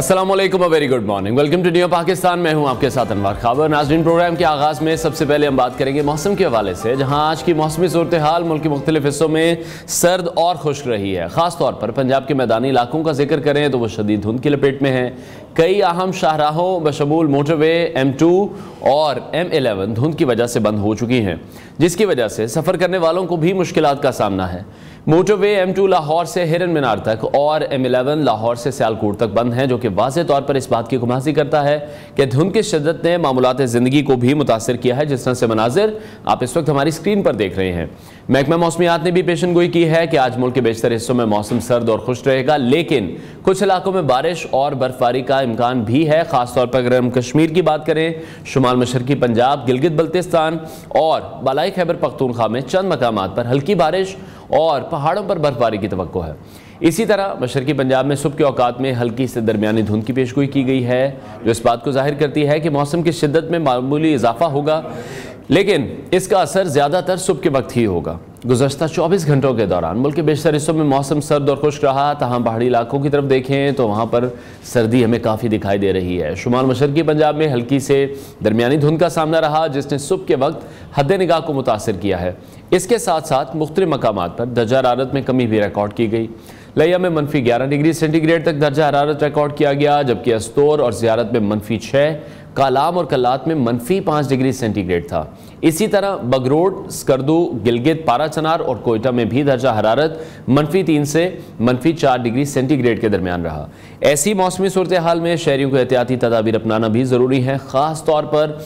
अस्सलामुअलैकुम, very good morning, welcome to new Pakistan. मैं हूं आपके साथ अनवर खाबर। नाज़रीन, प्रोग्राम के आगाज़ में सबसे पहले हम बात करेंगे मौसम के हवाले से, जहां आज की मौसमी सूरत हाल मुल्क के मुख्तलिफ हिस्सों में सर्द और खुश्क रही है। ख़ासतौर पर पंजाब के मैदानी इलाकों का जिक्र करें तो वह शदीद धुंध की लपेट में है। कई अहम शाहराहों बशमूल मोटरवे M2 और M11 धुंध की वजह से बंद हो चुकी हैं, जिसकी वजह से सफ़र करने वालों को भी मुश्किलात का सामना है। मोटरवे M2 लाहौर से हिरन मीनार तक और M11 लाहौर से सियालकोट तक बंद हैं, जो कि वाज़ेह तौर पर इस बात की गुमासी करता है कि धुंध की शिद्दत ने मामूलात ज़िंदगी को भी मुतासर किया है, जिस तरह से मनाजिर आप इस वक्त हमारी स्क्रीन पर देख रहे हैं। महकमा मौसमियात ने भी पेशन गोई की है कि आज मुल्क के बेशतर हिस्सों में मौसम सर्द और खुश्क रहेगा, लेकिन कुछ इलाकों में बारिश और बर्फबारी का इम्कान भी है। खासतौर पर अगर हम कश्मीर की बात करें, शुमाल मशरकी पंजाब, गिलगित बल्तिस्तान और बालाई खैबर पख्तूनख्वा में चंद मकामात पर हल्की बारिश और पहाड़ों पर बर्फबारी की तवक्को है। इसी तरह मशरकी पंजाब में सुबह के औकात में हल्की से दरमियानी धुंध की पेशगोई की गई है, जो इस बात को जाहिर करती है कि मौसम की शिद्दत में मामूली इजाफा होगा, लेकिन इसका असर ज़्यादातर सुबह के वक्त ही होगा। गुज़श्ता 24 घंटों के दौरान मुल्क के बेशतर हिस्सों में मौसम सर्द और खुश्क रहा। तमाम पहाड़ी इलाकों की तरफ देखें तो वहाँ पर सर्दी हमें काफ़ी दिखाई दे रही है। शुमाल मशरकी पंजाब में हल्की से दरमियानी धुंध का सामना रहा, जिसने सुबह के वक्त हद निगाह को मुतासर किया है। इसके साथ साथ मुख्तलिफ मकामात पर दर्जा हरारत में कमी भी रिकॉर्ड की गई। लिया में -11 डिग्री सेंटीग्रेड तक दर्जा हरारत रिकॉर्ड किया गया, जबकि अस्तोर और ज़ियारत में -6, कालाम और कल्लात में -5 डिग्री सेंटीग्रेड था। इसी तरह बगरोड, स्कर्दू, गिलगित, पाराचनार और कोयटा में भी दर्जा हरारत -3 से -4 डिग्री सेंटीग्रेड के दरमियान रहा। ऐसी मौसमी सूरत हाल में शहरियों को एहतियाती तदाबीर अपनाना भी ज़रूरी है। ख़ास तौर पर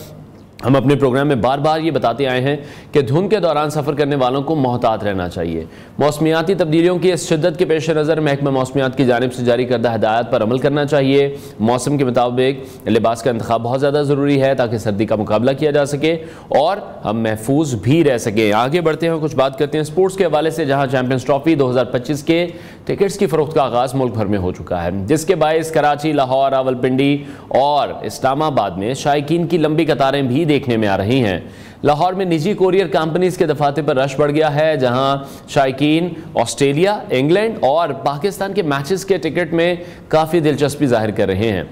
हम अपने प्रोग्राम में बार बार ये बताते आए हैं कि धुंध के दौरान सफ़र करने वालों को मोहतात रहना चाहिए। मौसमियाती तब्दीलियों की इस शिद्दत के पेश नज़र महकमा मौसमियात की जानिब से जारी करदा हिदायत पर अमल करना चाहिए। मौसम के मुताबिक लिबास का इंतखाब बहुत ज़्यादा ज़रूरी है, ताकि सर्दी का मुकाबला किया जा सके और हम महफूज भी रह सकें। आगे बढ़ते हैं, कुछ बात करते हैं स्पोर्ट्स के हवाले से, जहाँ चैम्पियंस ट्रॉफी 2025 के टिकट्स की फ़रोख्त का आगाज़ मुल्क भर में हो चुका है, जिसके बायस कराची, लाहौर, रावलपिंडी और इस्लामाबाद में शायकीन की लंबी कतारें भी देखने में आ रही हैं। लाहौर में निजी कोरियर कंपनीज के दफातर पर रश बढ़ गया है, जहां शायकीन ऑस्ट्रेलिया, इंग्लैंड और पाकिस्तान के मैचेस के टिकट में काफ़ी दिलचस्पी जाहिर कर रहे हैं।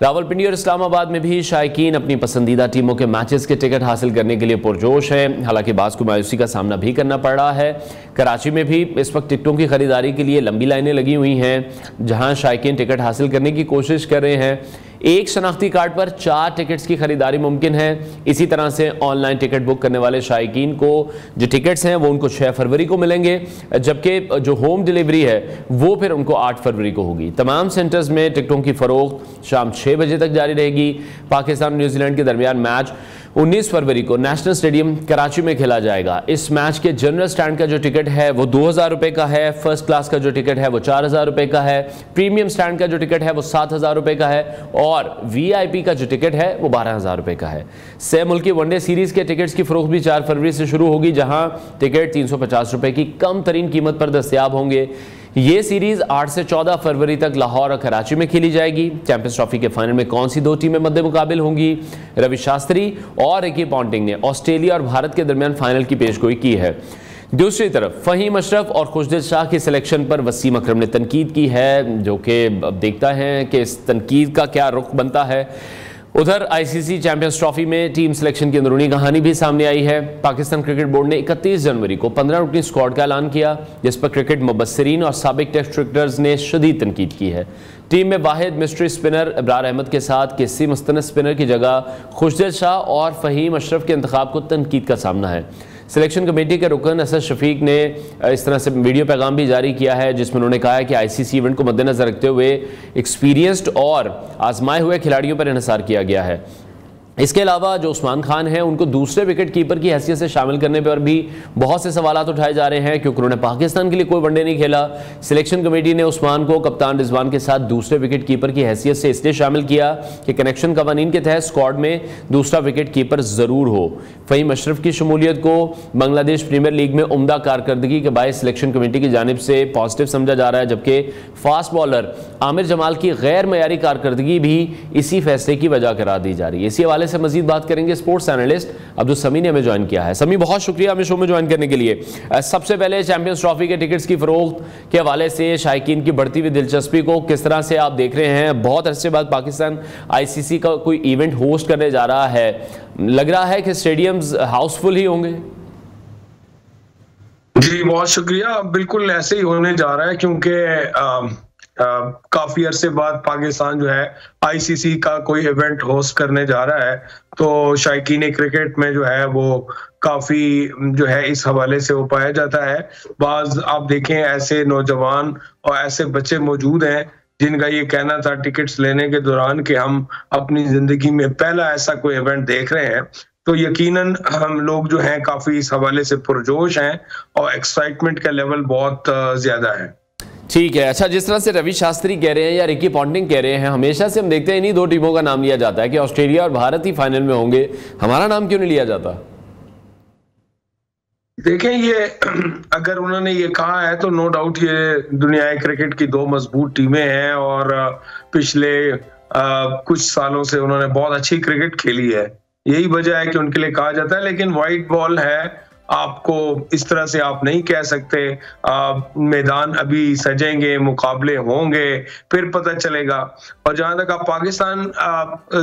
रावलपिंडी और इस्लामाबाद में भी शायकीन अपनी पसंदीदा टीमों के मैचेस के टिकट हासिल करने के लिए पुरजोश है, हालांकि बाज़ को मायूसी का सामना भी करना पड़ रहा है। कराची में भी इस वक्त टिकटों की खरीदारी के लिए लंबी लाइनें लगी हुई हैं, जहां शायकीन टिकट हासिल करने की कोशिश कर रहे हैं। एक शनाख्ती कार्ड पर 4 टिकट्स की खरीदारी मुमकिन है। इसी तरह से ऑनलाइन टिकट बुक करने वाले शायकीन को जो टिकट्स हैं वो उनको 6 फरवरी को मिलेंगे, जबकि जो होम डिलीवरी है वो फिर उनको 8 फरवरी को होगी। तमाम सेंटर्स में टिकटों की फ़रोख्त शाम 6 बजे तक जारी रहेगी। पाकिस्तान और न्यूजीलैंड के दरमियान मैच 19 फरवरी को नेशनल स्टेडियम कराची में खेला जाएगा। इस मैच के जनरल स्टैंड का जो टिकट है वो 2000 रुपये का है, फर्स्ट क्लास का जो टिकट है वो 4000 रुपये का है, प्रीमियम स्टैंड का जो टिकट है वो 7000 रुपये का है और VIP का जो टिकट है वो 12000 रुपये का है। 6 मुल्की वनडे सीरीज़ के टिकट्स की फ़रोख्त भी 4 फरवरी से शुरू होगी, जहां टिकट 350 रुपये की कम तरीन कीमत पर दस्तयाब होंगे। ये सीरीज़ 8 से 14 फरवरी तक लाहौर और कराची में खेली जाएगी। चैंपियंस ट्रॉफी के फाइनल में कौन सी 2 टीमें मद्दे मुकाबिल होंगी? रवि शास्त्री और रिकी पॉन्टिंग ने ऑस्ट्रेलिया और भारत के दरमियान फाइनल की पेशगोई की है। दूसरी तरफ फ़हीम अशरफ और खुशदिल शाह की सिलेक्शन पर वसीम अकरम ने तनकीद की है, जो कि अब देखता है कि इस तनकीद का क्या रुख बनता है। उधर ICC चैंपियंस ट्रॉफी में टीम सिलेक्शन की अंदरूनी कहानी भी सामने आई है। पाकिस्तान क्रिकेट बोर्ड ने 31 जनवरी को 15 रुकनी स्क्वाड का ऐलान किया, जिस पर क्रिकेट मुबस्सिरीन और साबिक टेस्ट क्रिकेटर्स ने शदीद तनकीद की है। टीम में वाहिद मिस्ट्री स्पिनर इब्रार अहमद के साथ किसी मुस्तनद स्पिनर की जगह खुशदिल शाह और फ़हीम अशरफ के इंतखाब को तनकीद का सामना है। सिलेक्शन कमेटी के रुकन असद शफीक ने इस तरह से वीडियो पैगाम भी जारी किया है, जिसमें उन्होंने कहा है कि ICC इवेंट को मद्देनजर रखते हुए एक्सपीरियंस्ड और आजमाए हुए खिलाड़ियों पर इन्हिसार किया गया है। इसके अलावा जो उस्मान खान हैं उनको दूसरे विकेट कीपर की हैसियत से शामिल करने पर भी बहुत से सवालात उठाए जा रहे हैं, क्योंकि उन्होंने पाकिस्तान के लिए कोई वनडे नहीं खेला। सिलेक्शन कमेटी ने उस्मान को कप्तान रिजवान के साथ दूसरे विकेट कीपर की हैसियत से इसलिए शामिल किया कि कनेक्शन कवानीन के तहत स्क्वाड में दूसरा विकेट कीपर ज़रूर हो। फ़हीम अशरफ की शमूलियत को बांग्लादेश प्रीमियर लीग में उम्दा कारकर्दगी के बायस सिलेक्शन कमेटी की जानिब से पॉजिटिव समझा जा रहा है, जबकि फास्ट बॉलर आमिर जमाल की गैर मयारी कारकर्दगी भी इसी फैसले की वजह करार दी जा रही है। इसी हवाले हवाले से मजीद बात करेंगे स्पोर्ट्स एनालिस्ट अब्दुल समी ने हमें ज्वाइन किया है। समी, बहुत शुक्रिया हमें शो में ज्वाइन करने के लिए। सबसे पहले चैंपियंस ट्रॉफी के टिकट्स की फरोख्त के हवाले से शायकीन की बढ़ती हुई दिलचस्पी को किस तरह से आप देख रहे हैं? बहुत अरसे बाद पाकिस्तान ICC का कोई इवेंट होस्ट करने जा रहा है, लग रहा है कि स्टेडियम्स हाउसफुल ही होंगे। जी बहुत शुक्रिया, बिल्कुल ऐसे ही होने जा रहा है क्योंकि काफी अरसे बाद पाकिस्तान जो है ICC का कोई इवेंट होस्ट करने जा रहा है, तो शायकीन क्रिकेट में जो है वो काफी जो है इस हवाले से वो पाया जाता है। बाज आप देखें ऐसे नौजवान और ऐसे बच्चे मौजूद हैं जिनका ये कहना था टिकट्स लेने के दौरान कि हम अपनी जिंदगी में पहला ऐसा कोई इवेंट देख रहे हैं, तो यकीनन हम लोग जो हैं काफी इस हवाले से पुरजोश हैं और एक्साइटमेंट का लेवल बहुत ज्यादा है। ठीक है, अच्छा, जिस तरह से रवि शास्त्री कह रहे हैं या रिकी पॉन्टिंग कह रहे हैं, हमेशा से हम देखते हैं इन्हीं दो टीमों का नाम लिया जाता है कि ऑस्ट्रेलिया और भारत ही फाइनल में होंगे, हमारा नाम क्यों नहीं लिया जाता? देखें, ये अगर उन्होंने ये कहा है तो नो डाउट ये दुनिया क्रिकेट की दो मजबूत टीमें हैं और पिछले कुछ सालों से उन्होंने बहुत अच्छी क्रिकेट खेली है, यही वजह है कि उनके लिए कहा जाता है। लेकिन व्हाइट बॉल है, आपको इस तरह से आप नहीं कह सकते। मैदान अभी सजेंगे, मुकाबले होंगे, फिर पता चलेगा। और जहां तक आप पाकिस्तान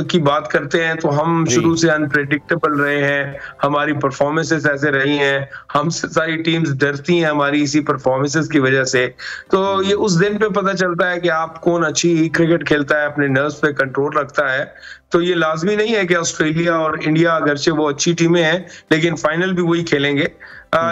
की बात करते हैं तो हम शुरू से अनप्रेडिक्टेबल रहे हैं, हमारी परफॉर्मेंसेस ऐसे रही हैं, हमसे सारी टीम्स डरती हैं हमारी इसी परफॉर्मेंसेस की वजह से। तो ये उस दिन पे पता चलता है कि आप कौन अच्छी क्रिकेट खेलता है, अपने नर्व्स पे कंट्रोल रखता है। तो ये लाजमी नहीं है कि ऑस्ट्रेलिया और इंडिया अगरचे वो अच्छी टीमें हैं लेकिन फाइनल भी वही खेलेंगे।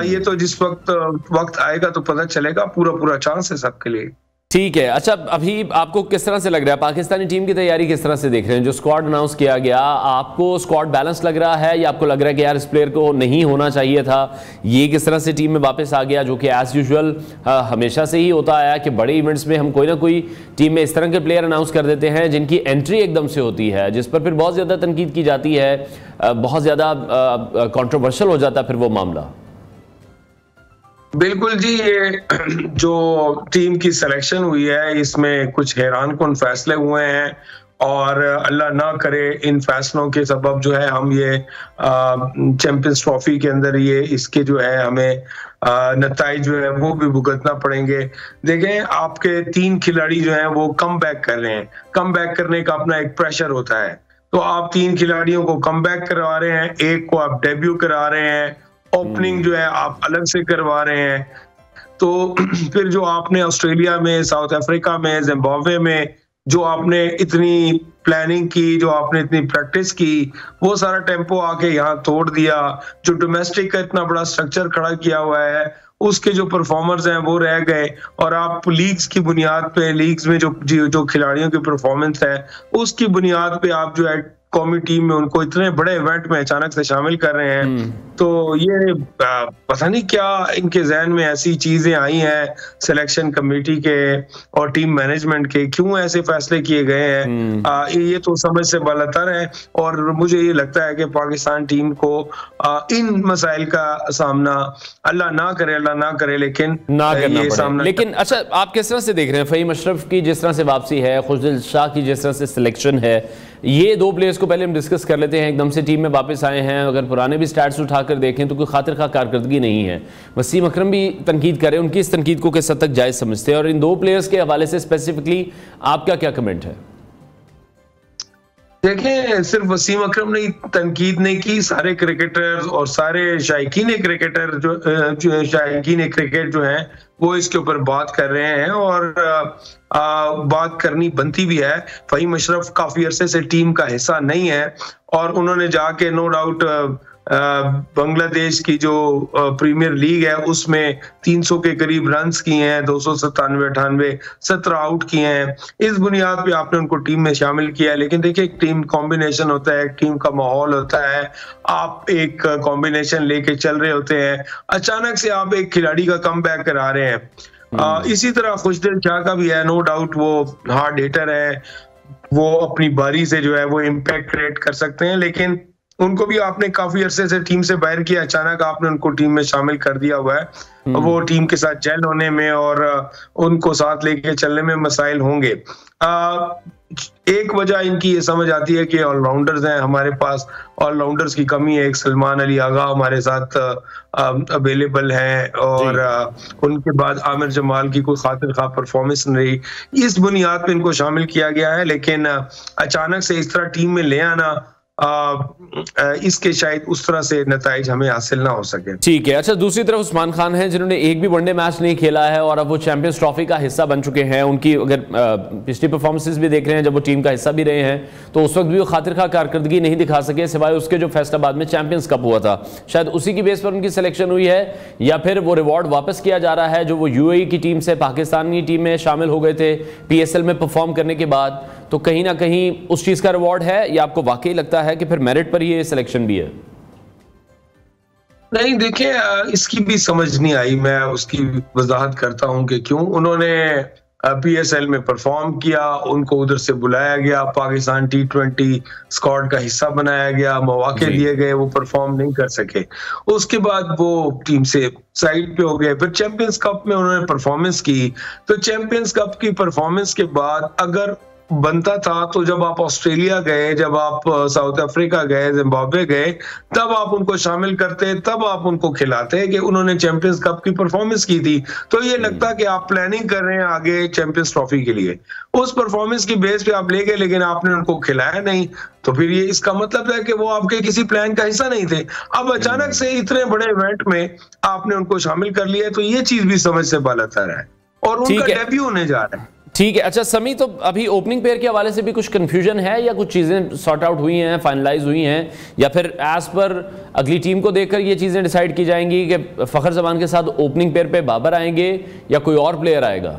ये तो जिस वक्त आएगा तो पता चलेगा, पूरा चांस है सबके लिए। ठीक है, अच्छा, अभी आपको किस तरह से लग रहा है पाकिस्तानी टीम की तैयारी किस तरह से देख रहे हैं? जो स्क्वाड अनाउंस किया गया, आपको स्क्वाड बैलेंस लग रहा है या आपको लग रहा है कि यार इस प्लेयर को नहीं होना चाहिए था? ये किस तरह से टीम में वापस आ गया, जो कि एज यूजुअल हमेशा से ही होता आया कि बड़े इवेंट्स में हम कोई ना कोई टीम में इस तरह के प्लेयर अनाउंस कर देते हैं जिनकी एंट्री एकदम से होती है, जिस पर फिर बहुत ज़्यादा तनकीद की जाती है, बहुत ज़्यादा कॉन्ट्रोवर्शियल हो जाता है फिर वो मामला। बिल्कुल जी, ये जो टीम की सिलेक्शन हुई है इसमें कुछ हैरान कुन फैसले हुए हैं और अल्लाह ना करे इन फैसलों के सबब जो है हम ये चैंपियंस ट्रॉफी के अंदर ये इसके जो है हमें नताइज जो है वो भी भुगतना पड़ेंगे। देखें, आपके 3 खिलाड़ी जो हैं वो कम बैक कर रहे हैं, कम बैक करने का अपना एक प्रेशर होता है, तो आप 3 खिलाड़ियों को कम बैक करवा रहे हैं, एक को आप डेब्यू करा रहे हैं, ओपनिंग जो है आप अलग से करवा रहे हैं। तो फिर जो आपने ऑस्ट्रेलिया में, साउथ अफ्रीका में, जिम्बाब्वे में जो आपने इतनी प्लानिंग की, जो आपने इतनी प्रैक्टिस की, वो सारा टेम्पो आके यहाँ तोड़ दिया। जो डोमेस्टिक का इतना बड़ा स्ट्रक्चर खड़ा किया हुआ है उसके जो परफॉर्मर्स हैं वो रह गए और आप लीग्स की बुनियाद पे, लीग्स में जो खिलाड़ियों की परफॉर्मेंस है उसकी बुनियाद पे आप जो है कौमी टीम में उनको इतने बड़े इवेंट में अचानक से शामिल कर रहे हैं। तो ये पता नहीं क्या इनके जहन में ऐसी चीजें आई हैं सिलेक्शन कमेटी के और टीम मैनेजमेंट के, क्यों ऐसे फैसले किए गए हैं, ये तो समझ से बालातर है। और मुझे ये लगता है कि पाकिस्तान टीम को इन मसाइल का सामना अल्लाह ना करे लेकिन ना करना पड़े। लेकिन अच्छा, आप किस तरह से देख रहे हैं फ़हीम अशरफ की जिस तरह से वापसी है, खुशदिल शाह की जिस तरह से सिलेक्शन है? ये दो प्लेयर्स को पहले हम डिस्कस कर लेते हैं। एकदम से टीम में वापस आए हैं, अगर पुराने भी स्टैट्स उठाकर देखें तो कोई खातिर खा कारकर्दगी नहीं है। वसीम अकरम भी तनकीद कर रहे हैं, उनकी इस तनकीद को किस हद तक जायज़ समझते हैं? और इन दो प्लेयर्स के हवाले से स्पेसिफिकली आपका क्या कमेंट है? देखें, सिर्फ वसीम अकरम ने तनकीद नहीं की, सारे क्रिकेटर्स और सारे शायकीन क्रिकेटर जो शायकीन क्रिकेट जो हैं वो इसके ऊपर बात कर रहे हैं और बात करनी बनती भी है। फ़हीम अशरफ काफी अरसे से टीम का हिस्सा नहीं है और उन्होंने जाके नो डाउट बांग्लादेश की जो प्रीमियर लीग है उसमें 300 के करीब रन्स किए हैं, 297-98 17 आउट किए हैं। इस बुनियाद पे आपने उनको टीम में शामिल किया है। लेकिन देखिए, एक टीम कॉम्बिनेशन होता है, एक टीम का माहौल होता है, आप एक कॉम्बिनेशन लेके चल रहे होते हैं, अचानक से आप एक खिलाड़ी का कम बैक करा रहे हैं। इसी तरह खुशदिल शाह का भी है, नो डाउट वो हार्ड हिटर है, वो अपनी बारी से जो है वो इम्पैक्ट क्रिएट कर सकते हैं, लेकिन उनको भी आपने काफी अरसे से टीम से बाहर किया, अचानक आपने उनको टीम में शामिल कर दिया हुआ है। वो टीम के साथ जेल होने में और उनको साथ लेके चलने में मसाइल होंगे। एक वजह इनकी ये समझ आती है कि ऑलराउंडर्स हैं, हमारे पास ऑलराउंडर्स की कमी है। एक सलमान अली आगा हमारे साथ अवेलेबल हैं और उनके बाद आमिर जमाल की कोई खातिर खा परफॉर्मेंस नहीं रही, इस बुनियाद पे इनको शामिल किया गया है। लेकिन अचानक से इस तरह टीम में ले आना, इसके शायद उस तरह से नताइज हमें हासिल ना हो सके। ठीक है। अच्छा, दूसरी तरफ उस्मान खान हैं जिन्होंने एक भी वनडे मैच नहीं खेला है और अब वो चैंपियंस ट्रॉफी का हिस्सा बन चुके हैं। उनकी अगर पिछली परफॉर्मेंसेस भी देख रहे हैं, जब वो टीम का हिस्सा भी रहे हैं, तो उस वक्त भी वो खातिर खा कारकर्दगी नहीं दिखा सके, सिवाय उसके जो फैसलाबाद में चैंपियंस कप हुआ था। शायद उसी की बेस पर उनकी सिलेक्शन हुई है, या फिर वो रिवॉर्ड वापस किया जा रहा है जो वो यूएई की टीम से पाकिस्तानी टीम में शामिल हो गए थे पीएसएल में परफॉर्म करने के बाद। तो कहीं ना कहीं उस चीज का रिवॉर्ड है, या आपको वाकई लगता है कि फिर मेरिट पर ये सिलेक्शन भी है? नहीं, देखिए, इसकी भी समझ नहीं आई। मैं उसकी वजाहत करता हूं कि क्यों उन्होंने पीएसएल में परफॉर्म किया, उनको उधर से बुलाया गया, पाकिस्तान T20 स्क्वाड का हिस्सा बनाया गया, मौके दिए गए, वो परफॉर्म नहीं कर सके। उसके बाद वो टीम से साइड पे हो गए। फिर चैंपियंस कप में उन्होंने परफॉर्मेंस की, तो चैंपियंस कप की परफॉर्मेंस के बाद अगर बनता था तो जब आप ऑस्ट्रेलिया गए, जब आप साउथ अफ्रीका गए, जिम्बाब्वे गए, तब आप उनको शामिल करते, तब आप उनको खिलाते कि उन्होंने चैंपियंस कप की परफॉर्मेंस की थी। तो ये लगता कि आप प्लानिंग कर रहे हैं आगे चैंपियंस ट्रॉफी के लिए। उस परफॉर्मेंस की बेस पे आप ले गए, लेकिन आपने उनको खिलाया नहीं, तो फिर ये इसका मतलब है कि वो आपके किसी प्लान का हिस्सा नहीं थे। अब अचानक से इतने बड़े इवेंट में आपने उनको शामिल कर लिया, तो ये चीज भी समझ से बालातर है और उनका डेब्यू होने जा रहा है। ठीक है। अच्छा समी, तो अभी ओपनिंग पेयर के हवाले से भी कुछ कंफ्यूजन है, या कुछ चीजें सॉर्ट आउट हुई हैं, फाइनलाइज हुई हैं, या फिर एज पर अगली टीम को देखकर ये चीजें डिसाइड की जाएंगी कि फखर जमान के साथ ओपनिंग पेयर पे बाबर आएंगे या कोई और प्लेयर आएगा?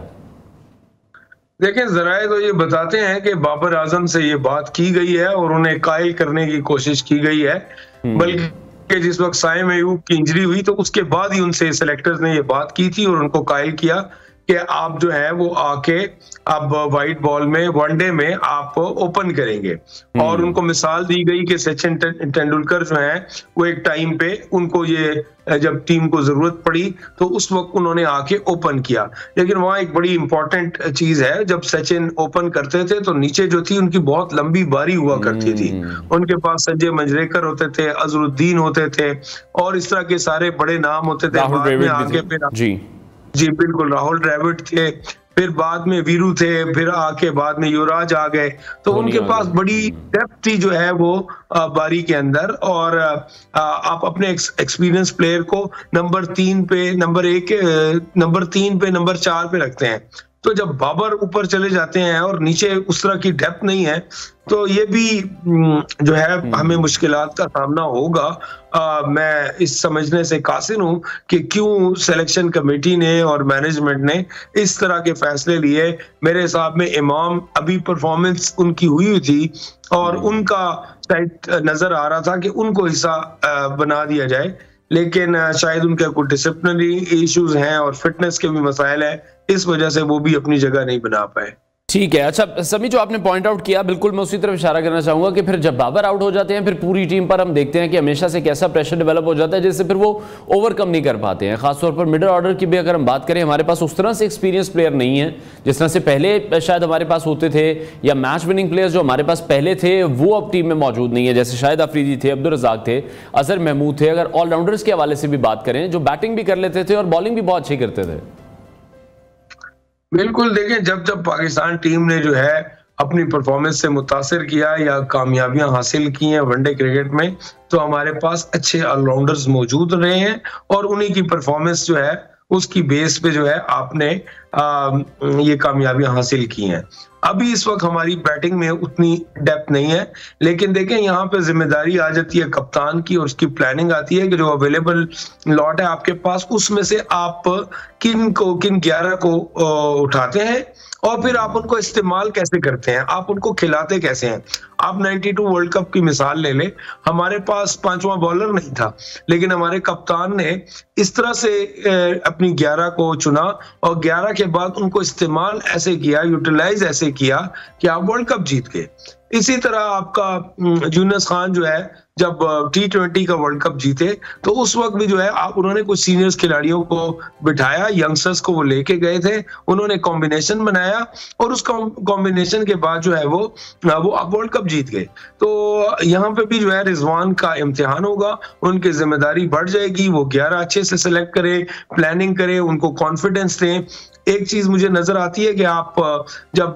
देखिए, जराए तो ये बताते हैं कि बाबर आजम से ये बात की गई है और उन्हें कायल करने की कोशिश की गई है, बल्कि जिस वक्त साइम अयूब की इंजरी हुई तो उसके बाद ही उनसे सिलेक्टर्स ने ये बात की थी और उनको कायल किया कि आप जो है वो आके अब व्हाइट बॉल में वनडे में आप ओपन करेंगे। और उनको मिसाल दी गई कि सचिन तेंदुलकर जो है वो एक टाइम पे उनको ये जब टीम को जरूरत पड़ी तो उस वक्त उन्होंने आके ओपन किया। लेकिन वहां एक बड़ी इंपॉर्टेंट चीज है, जब सचिन ओपन करते थे तो नीचे जो थी उनकी बहुत लंबी बारी हुआ करती थी। उनके पास संजय मंजरेकर होते थे, अजरुद्दीन होते थे और इस तरह के सारे बड़े नाम होते थे। आगे जी बिल्कुल, राहुल द्रविड़ थे, फिर बाद में वीरू थे, फिर आके बाद में युवराज आ गए। तो उनके पास बड़ी डेप्थ थी जो है वो बारी के अंदर। और आप अपने एक्सपीरियंस प्लेयर को नंबर 3 पे, नंबर 3 पे, नंबर 4 पे रखते हैं। तो जब बाबर ऊपर चले जाते हैं और नीचे उस तरह की डेप्थ नहीं है, तो ये भी जो है हमें मुश्किलात का सामना होगा। मैं इस समझने से कासिर हूं कि क्यों सिलेक्शन कमेटी ने और मैनेजमेंट ने इस तरह के फैसले लिए। मेरे हिसाब में इमाम अभी परफॉर्मेंस उनकी हुई थी और उनका शायद नजर आ रहा था कि उनको हिस्सा बना दिया जाए, लेकिन शायद उनके कुछ डिसिप्लिनरी इश्यूज हैं और फिटनेस के भी मसाइल है, इस वजह से वो भी अपनी जगह नहीं बना पाए। ठीक है। अच्छा समी, जो आपने पॉइंट आउट किया, बिल्कुल मैं उसी तरफ इशारा करना चाहूंगा कि फिर जब बाबर आउट हो जाते हैं, फिर पूरी टीम पर हम देखते हैं कि हमेशा से कैसा प्रेशर डेवलप हो जाता है जिससे फिर वो ओवरकम नहीं कर पाते हैं। खासतौर पर मिडिल ऑर्डर की भी अगर हम बात करें, हमारे पास उस तरह से एक्सपीरियंस प्लेयर नहीं है जिस तरह से पहले शायद हमारे पास होते थे, या मैच विनिंग प्लेयर्स जो हमारे पास पहले थे वो अब टीम में मौजूद नहीं है। जैसे शाहिद अफरीदी थे, अब्दुल रज़ाक थे, अजहर महमूद थे। अगर ऑलराउंडर्स के हवाले से भी बात करें, जो बैटिंग भी कर लेते थे और बॉलिंग भी बहुत अच्छी करते थे। बिल्कुल, देखें, जब जब पाकिस्तान टीम ने जो है अपनी परफॉर्मेंस से मुतासिर किया या कामयाबियां हासिल की हैं वनडे क्रिकेट में, तो हमारे पास अच्छे ऑलराउंडर्स मौजूद रहे हैं और उन्हीं की परफॉर्मेंस जो है उसकी बेस पे जो है आपने ये कामयाबियां हासिल की हैं। अभी इस वक्त हमारी बैटिंग में उतनी डेप्थ नहीं है, लेकिन देखें यहाँ पे जिम्मेदारी आ जाती है कप्तान की और उसकी प्लानिंग आती है कि जो अवेलेबल लॉट है आपके पास उसमें से आप किन 11 को उठाते हैं और फिर आप उनको इस्तेमाल कैसे करते हैं, आप उनको खिलाते कैसे हैं। आप 92 वर्ल्ड कप की मिसाल ले लें, हमारे पास 5वां बॉलर नहीं था, लेकिन हमारे कप्तान ने इस तरह से अपनी 11 को चुना और 11 के बाद उनको इस्तेमाल ऐसे किया, यूटिलाइज ऐसे किया कि आप वर्ल्ड कप जीत गए। इसी तरह आपका यूनुस खान जो है, जब T20 का वर्ल्ड कप जीते तो उस वक्त भी जो है उन्होंने कुछ सीनियर्स खिलाड़ियों को बिठाया, यंगस्टर्स को वो लेके गए थे, उन्होंने कॉम्बिनेशन बनाया और उस कॉम्बिनेशन के बाद जो है वो अब वर्ल्ड कप जीत गए। तो यहाँ पे भी जो है रिजवान का इम्तिहान होगा, उनकी जिम्मेदारी बढ़ जाएगी, वो 11 अच्छे से सिलेक्ट करे, प्लानिंग करे, उनको कॉन्फिडेंस दें। एक चीज मुझे नजर आती है कि आप जब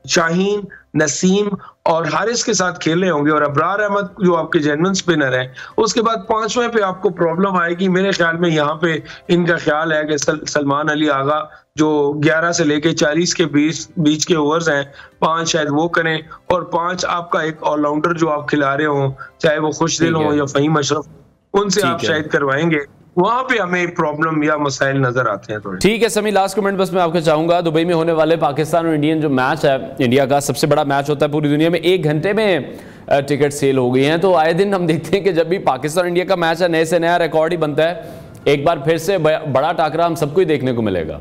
शाहीन, नसीम और हारिस के साथ खेले होंगे और अबरार अहमद जो आपके जेन्युइन स्पिनर है, उसके बाद 5वें पे आपको प्रॉब्लम आएगी। मेरे ख्याल में यहाँ पे इनका ख्याल है कि सलमान अली आगा जो 11 से लेके 40 के बीच के ओवर्स हैं, 5 शायद वो करें और 5 आपका एक ऑलराउंडर जो आप खिला रहे हो, चाहे वो खुशदिल हो या फहीम अशरफ, उनसे आप शायद करवाएंगे। वहां पे हमें प्रॉब्लम या मसाइल नजर आते हैं थोड़े। ठीक है समी, लास्ट कमेंट बस मैं आपको चाहूंगा, दुबई में होने वाले पाकिस्तान और इंडियन जो मैच है, इंडिया का सबसे बड़ा मैच होता है पूरी दुनिया में, 1 घंटे में टिकट सेल हो गई हैं। तो आए दिन हम देखते हैं कि जब भी पाकिस्तान इंडिया का मैच है, नए से नया रिकॉर्ड ही बनता है। एक बार फिर से बड़ा टाकरा हम सबको ही देखने को मिलेगा।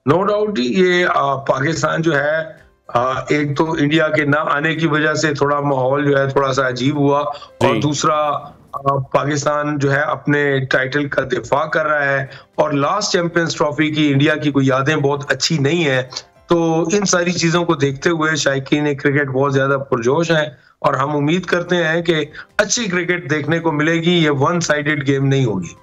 नो डाउट ये पाकिस्तान जो है एक तो इंडिया के ना आने की वजह से थोड़ा माहौल जो है थोड़ा सा अजीब हुआ, और दूसरा पाकिस्तान जो है अपने टाइटल का दिफा कर रहा है और लास्ट चैंपियंस ट्रॉफी की इंडिया की कोई यादें बहुत अच्छी नहीं है। तो इन सारी चीजों को देखते हुए शायकीन क्रिकेट बहुत ज्यादा पुरजोश है और हम उम्मीद करते हैं कि अच्छी क्रिकेट देखने को मिलेगी, ये वन साइडेड गेम नहीं होगी।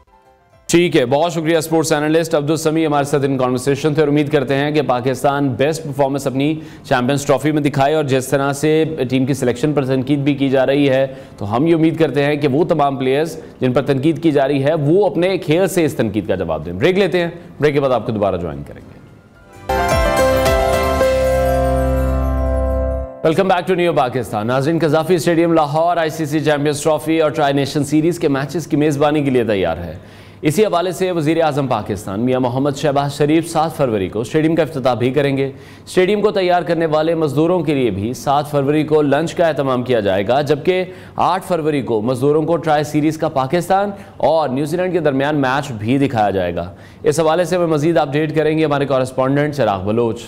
ठीक है, बहुत शुक्रिया स्पोर्ट्स एनालिस्ट अब्दुल समी हमारे साथ इन कॉन्वर्सेशन थे। और उम्मीद करते हैं कि पाकिस्तान बेस्ट परफॉर्मेंस अपनी चैंपियंस ट्रॉफी में दिखाए, और जिस तरह से टीम की सिलेक्शन पर तनकीद भी की जा रही है, तो हम ये उम्मीद करते हैं कि वो तमाम प्लेयर्स जिन पर तनकीद की जा रही है वो अपने खेल से इस तनकीद का जवाब दें। ब्रेक लेते हैं, ब्रेक के बाद आपको दोबारा ज्वाइन करेंगे। Welcome back to new Pakistan. नाज़रीन, Gaddafi stadium Lahore ICC champions trophy और ट्राई नेशन सीरीज के मैचेस की मेज़बानी के लिए तैयार है। इसी हवाले से वज़ीर आज़म पाकिस्तान मियां मोहम्मद शहबाज शरीफ 7 फरवरी को स्टेडियम का इफ्तिताह भी करेंगे। स्टेडियम को तैयार करने वाले मजदूरों के लिए भी 7 फरवरी को लंच का एहतमाम किया जाएगा, जबकि 8 फरवरी को मजदूरों को ट्राई सीरीज़ का पाकिस्तान और न्यूजीलैंड के दरमियान मैच भी दिखाया जाएगा। इस हवाले से हमें मज़ीद अपडेट करेंगे हमारे कॉरेस्पॉन्डेंट चिराग बलोच।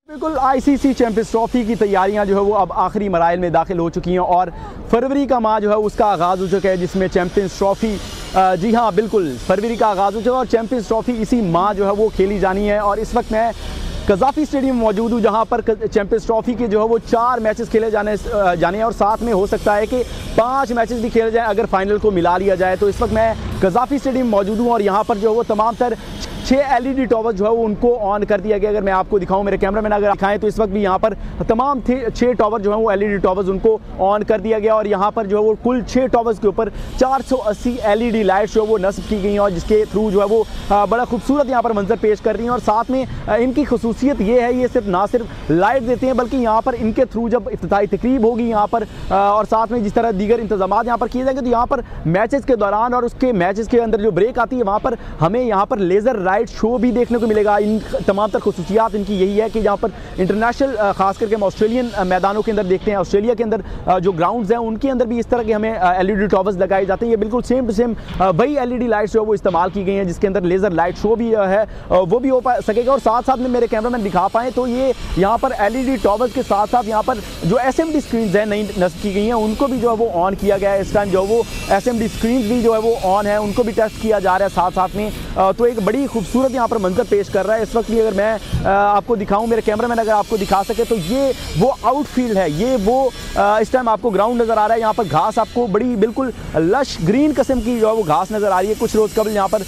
बिल्कुल, ICC चैंपियंस ट्रॉफी की तैयारियां जो है वो अब आखिरी मराइल में दाखिल हो चुकी हैं और फरवरी का माह जो है उसका आगाज़ हो चुका है, जिसमें चैंपियंस ट्रॉफी जी हाँ बिल्कुल फरवरी का आगाज़ हो चुका है और चैंपियंस ट्रॉफी इसी माह जो है वो खेली जानी है। और इस वक्त मैं कज़ाफ़ी स्टेडियम मौजूद हूँ, जहाँ पर चैंपियंस ट्रॉफी के जो है वो 4 मैचेस खेले जाने हैं और साथ में हो सकता है कि 5 मैचेस भी खेले जाएँ अगर फाइनल को मिला लिया जाए। तो इस वक्त मैं कज़ाफ़ी स्टेडियम मौजूद हूँ और यहाँ पर जो है वो तमाम तर 6 LED टॉवर्स जो है वो उनको ऑन कर दिया गया। अगर मैं आपको दिखाऊं, मेरे कैमरामैन अगर दिखाएं तो इस वक्त भी यहाँ पर तमाम 6 टॉवर जो है वो LED टॉवर्स उनको ऑन कर दिया गया और यहाँ पर जो है वो कुल 6 टॉवर्स के ऊपर 480 LED लाइट्स जो है वो नस्ब की गई हैं और जिसके थ्रू जो है वो बड़ा खूबसूरत यहाँ पर मंजर पेश कर रही हैं। और साथ में इनकी खसूसियत ये है, ये सिर्फ ना सिर्फ लाइट देते हैं बल्कि यहाँ पर इनके थ्रू जब इफ्तिताही तकरीब होगी यहाँ पर और साथ में जिस तरह दीगर इंतजाम यहाँ पर किए जाएंगे, तो यहाँ पर मैचेस के दौरान और उसके मैचेस के अंदर जो ब्रेक आती है वहाँ पर हमें यहाँ पर लेज़र लाइट शो भी देखने को मिलेगा। इन तमाम तर खसूसियात इनकी यही है कि जहाँ पर इंटरनेशनल खास करके हम ऑस्ट्रेलियन मैदानों के अंदर देखते हैं, ऑस्ट्रेलिया के अंदर जो ग्राउंड्स हैं उनके अंदर भी इस तरह के हमें LED टॉवर्स लगाए जाते हैं। ये बिल्कुल सेम टू सेम वही LED लाइट्स जो है वो इस्तेमाल की गई हैं, जिसके अंदर लेज़र लाइट शो भी है वो भी हो सकेगा। और साथ साथ में मेरे कैमरामैन दिखा पाएँ तो ये यहाँ पर LED टॉवर्स के साथ साथ यहाँ पर जो SMD स्क्रीन है नई नस्ब की गई हैं उनको भी जो है वो ऑन किया गया है। इस टाइम जो वो SMD स्क्रीन भी जो है वो ऑन है, उनको भी टेस्ट किया जा रहा है साथ साथ में। तो एक बड़ी खूबसूरत यहाँ पर मंजर पेश कर रहा है। इस वक्त भी अगर मैं आपको दिखाऊं, मेरे कैमरामैन अगर आपको दिखा सके, तो ये वो आउटफील्ड है, ये वो इस टाइम आपको ग्राउंड नज़र आ रहा है। यहाँ पर घास आपको बड़ी बिल्कुल लश ग्रीन किस्म की जो है वो घास नज़र आ रही है। कुछ रोज़ कबल यहाँ पर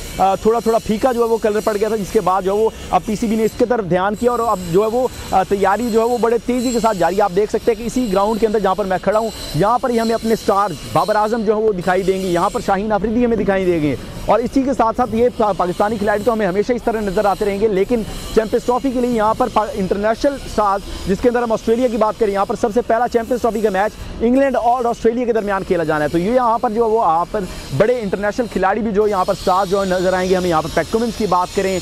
थोड़ा थोड़ा फीका जो है वो कलर पड़ गया था, जिसके बाद जो है वो अब PCB ने इसके तरफ ध्यान किया और अब जो है वो तैयारी जो है वो बड़े तेज़ी के साथ जारी है। आप देख सकते हैं कि इसी ग्राउंड के अंदर जहाँ पर मैं खड़ा हूँ, यहाँ पर ही हमें अपने स्टार बाबर आजम जो है वो दिखाई देंगे, यहाँ पर शाहीन आफरीदी हमें दिखाई देंगे और इसी के साथ साथ ये पाकिस्तानी खिलाड़ी तो हमें हमेशा इस तरह नजर आते रहेंगे। लेकिन चैंपियंस ट्रॉफी के लिए यहाँ पर इंटरनेशनल स्टार्स, जिसके अंदर हम ऑस्ट्रेलिया की बात करें, यहाँ पर सबसे पहला चैंपियंस ट्रॉफी का मैच इंग्लैंड और ऑस्ट्रेलिया के दरमियान खेला जाना है। तो ये यहाँ पर जो वो यहाँ पर बड़े इंटरनेशनल खिलाड़ी भी जो यहाँ पर स्टार्स जो नजर आएंगे। हम यहाँ पर पैट कमिंस की बात करें,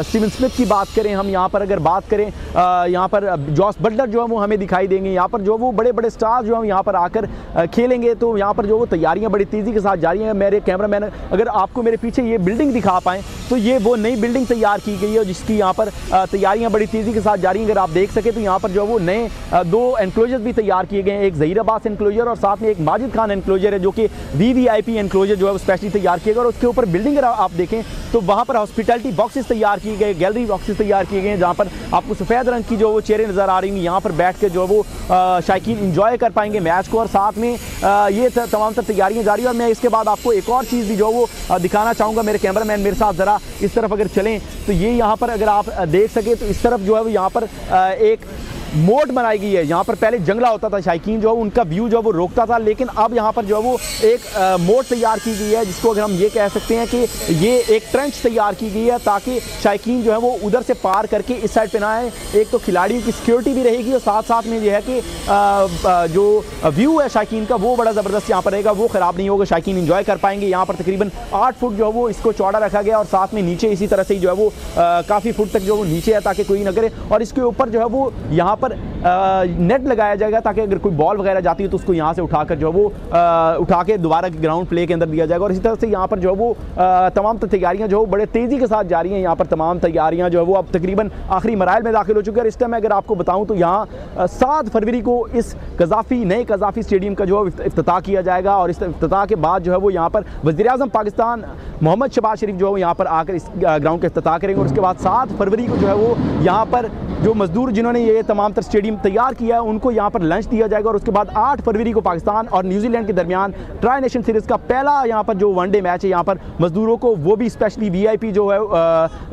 स्टीवन स्मिथ की बात करें, हम यहाँ पर अगर बात करें यहाँ पर जॉस बटलर जो है वो हमें दिखाई देंगे। यहाँ पर जो वो बड़े बड़े स्टार्स जो हम यहाँ पर आकर खेलेंगे। तो यहाँ पर जो वो तैयारियाँ बड़ी तेज़ी के साथ जारी हैं। मेरे कैमरामैन अगर आपको आपको मेरे पीछे ये बिल्डिंग दिखा पाएँ तो ये वो नई बिल्डिंग तैयार की गई है जिसकी यहाँ पर तैयारियाँ बड़ी तेज़ी के साथ जारी हैं। अगर आप देख सके तो यहाँ पर जो है वो नए 2 एनक्लोजर भी तैयार किए गए हैं, एक ज़हीर अब्बास एनक्लोजर और साथ में एक माजिद खान एनक्लोजर है जो कि VVIP एनक्लोजर जो है वो स्पेशली तैयार किया गया। और उसके ऊपर बिल्डिंग अगर आप देखें तो वहाँ पर हॉस्पिटैलिटी बॉक्सेस तैयार किए गए, गैलरी बॉक्सेस तैयार किए गए हैं जहाँ पर आपको सफ़ेद रंग की जो वो चेयरें नज़र आ रही हैं। यहाँ पर बैठ के जो है वो शायकीन इंजॉय कर पाएंगे मैच को। और साथ में ये तमाम तर तैयारियाँ जारी हैं। और मैं इसके बाद आपको एक और चीज़ भी जो है वो दिखाना चाहूँगा। मेरे कैमरामैन मेरे साथ ज़रा इस तरफ अगर चलें तो ये यहाँ पर अगर आप देख सके तो इस तरफ जो है वो यहाँ पर एक मोट बनाई गई है। यहाँ पर पहले जंगला होता था, शायकीन जो है उनका व्यू जो है वो रोकता था, लेकिन अब यहाँ पर जो है वो एक मोट तैयार की गई है जिसको अगर हम ये कह सकते हैं कि ये एक ट्रेंच तैयार की गई है ताकि शायकीन जो है वो उधर से पार करके इस साइड पे ना आए। एक तो खिलाड़ियों की सिक्योरिटी भी रहेगी और साथ साथ में ये है कि जो व्यू है शायकीन का वो बड़ा ज़बरदस्त यहाँ पर रहेगा, वो ख़राब नहीं होगा, शायकीन इंजॉय कर पाएंगे। यहाँ पर तकरीबन 8 फुट जो है वो इसको चौड़ा रखा गया और साथ में नीचे इसी तरह से ही जो है वो काफ़ी फुट तक जो वो नीचे है ताकि कोई ना करे। और इसके ऊपर जो है वो यहाँ पर नेट लगाया जाएगा ताकि अगर कोई बॉल वगैरह जाती है तो उसको यहाँ से उठाकर जो है वो उठा के दोबारा ग्राउंड प्ले के अंदर दिया जाएगा। और इसी तरह से यहाँ पर जो है वो तमाम तैयारियाँ जो बड़े तेज़ी के साथ जारी हैं। यहाँ पर तमाम तैयारियाँ जो है वो अब तकरीबन आखिरी मराइल में दाखिल हो चुकी है। और इस टाइम अगर आपको बताऊँ तो यहाँ 7 फरवरी को इस नए कज़ाफ़ी स्टेडियम का जो है इफ्तिताह किया जाएगा। और इस इफ्तिताह के बाद जो है वो यहाँ पर वज़ीर-ए-आज़म पाकिस्तान मोहम्मद शहबाज शरीफ जो है यहाँ पर आकर इस ग्राउंड का इफ्तिताह करेंगे। और उसके बाद 7 फरवरी को जो है वो यहाँ पर जो मजदूर जिन्होंने ये तमाम तर स्टेडियम तैयार किया है उनको यहाँ पर लंच दिया जाएगा। और उसके बाद 8 फरवरी को पाकिस्तान और न्यूजीलैंड के दरमियान ट्राई नेशन सीरीज़ का पहला यहाँ पर जो वनडे मैच है यहाँ पर मजदूरों को वो भी स्पेशली VIP जो है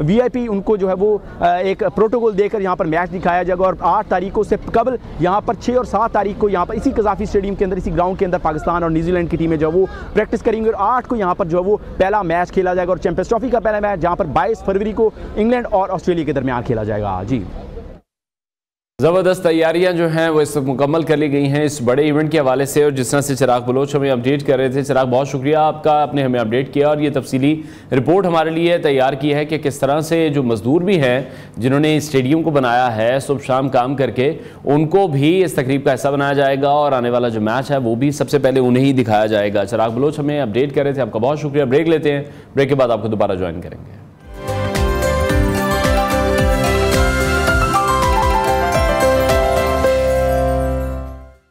VIP उनको जो है वो एक प्रोटोकॉल देकर यहाँ पर मैच दिखाया जाएगा। और 8 तारीखों से कबल यहाँ पर 6 और 7 तारीख को यहाँ पर इसी कज़ाफ़ी स्टेडियम के अंदर इसी ग्राउंड के अंदर पाकिस्तान और न्यूजीलैंड की टीमें जो है वो प्रैक्टिस करेंगी। और 8 को यहाँ पर जो है वो पहला मैच खेला जाएगा और चैंपियंस ट्रॉफी का पहला मैच जहाँ पर 22 फरवरी को इंग्लैंड और ऑस्ट्रेलिया के दरमियान खेला जाएगा। जी ज़बरदस्त तैयारियां जो हैं वो इस वक्त मुकम्मल कर ली गई हैं इस बड़े इवेंट के हवाले से। और जिस तरह से चिराग बलोच हमें अपडेट कर रहे थे, चिराग बहुत शुक्रिया आपका, आपने हमें अपडेट किया और ये तफसीली रिपोर्ट हमारे लिए तैयार की है कि किस तरह से जो मजदूर भी हैं जिन्होंने स्टेडियम को बनाया है सुबह शाम काम करके, उनको भी इस तकरीब का हिस्सा बनाया जाएगा और आने वाला जो मैच है वो भी सबसे पहले उन्हें ही दिखाया जाएगा। चिराग बलोच हमें अपडेट कर रहे थे, आपका बहुत शुक्रिया। ब्रेक लेते हैं, ब्रेक के बाद आपको दोबारा ज्वाइन करेंगे।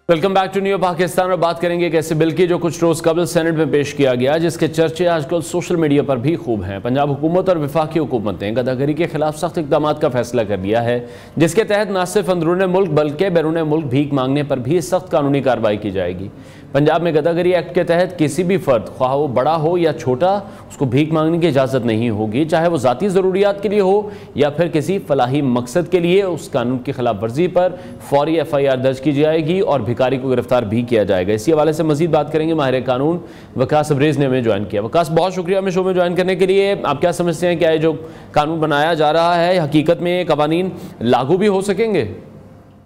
Welcome back to new Pakistan. और बात करेंगे एक ऐसे बिल की जो कुछ रोज़ कबल सेनेट में पेश किया गया जिसके चर्चे आजकल सोशल मीडिया पर भी खूब हैं। पंजाब हुकूमत और वफाकी हुकूमत ने गदागरी के खिलाफ सख्त इक़दामात का फैसला कर लिया है जिसके तहत न सिर्फ अंदरूनी मुल्क बल्कि बैरून मुल्क भीख मांगने पर भी सख्त कानूनी कार्रवाई की जाएगी। पंजाब में गदागरी एक्ट के तहत किसी भी फ़र्द, ख्वाह वो बड़ा हो या छोटा, उसको भीख मांगने की इजाज़त नहीं होगी, चाहे वो ज़ाती ज़रूरियात के लिए हो या फिर किसी फलाही मकसद के लिए। उस कानून की खिलाफ वर्जी पर फौरी FIR दर्ज की जाएगी और भिखारी को गिरफ्तार भी किया जाएगा। इसी हवाले से मजीद बात करेंगे, माहिर कानून वकास अब्रेज़ ने हमें ज्वाइन किया। वकास बहुत शुक्रिया हमें शो में ज्वाइन करने के लिए। आप क्या समझते हैं, क्या ये जो कानून बनाया जा रहा है हकीकत में कवानीन लागू भी हो सकेंगे?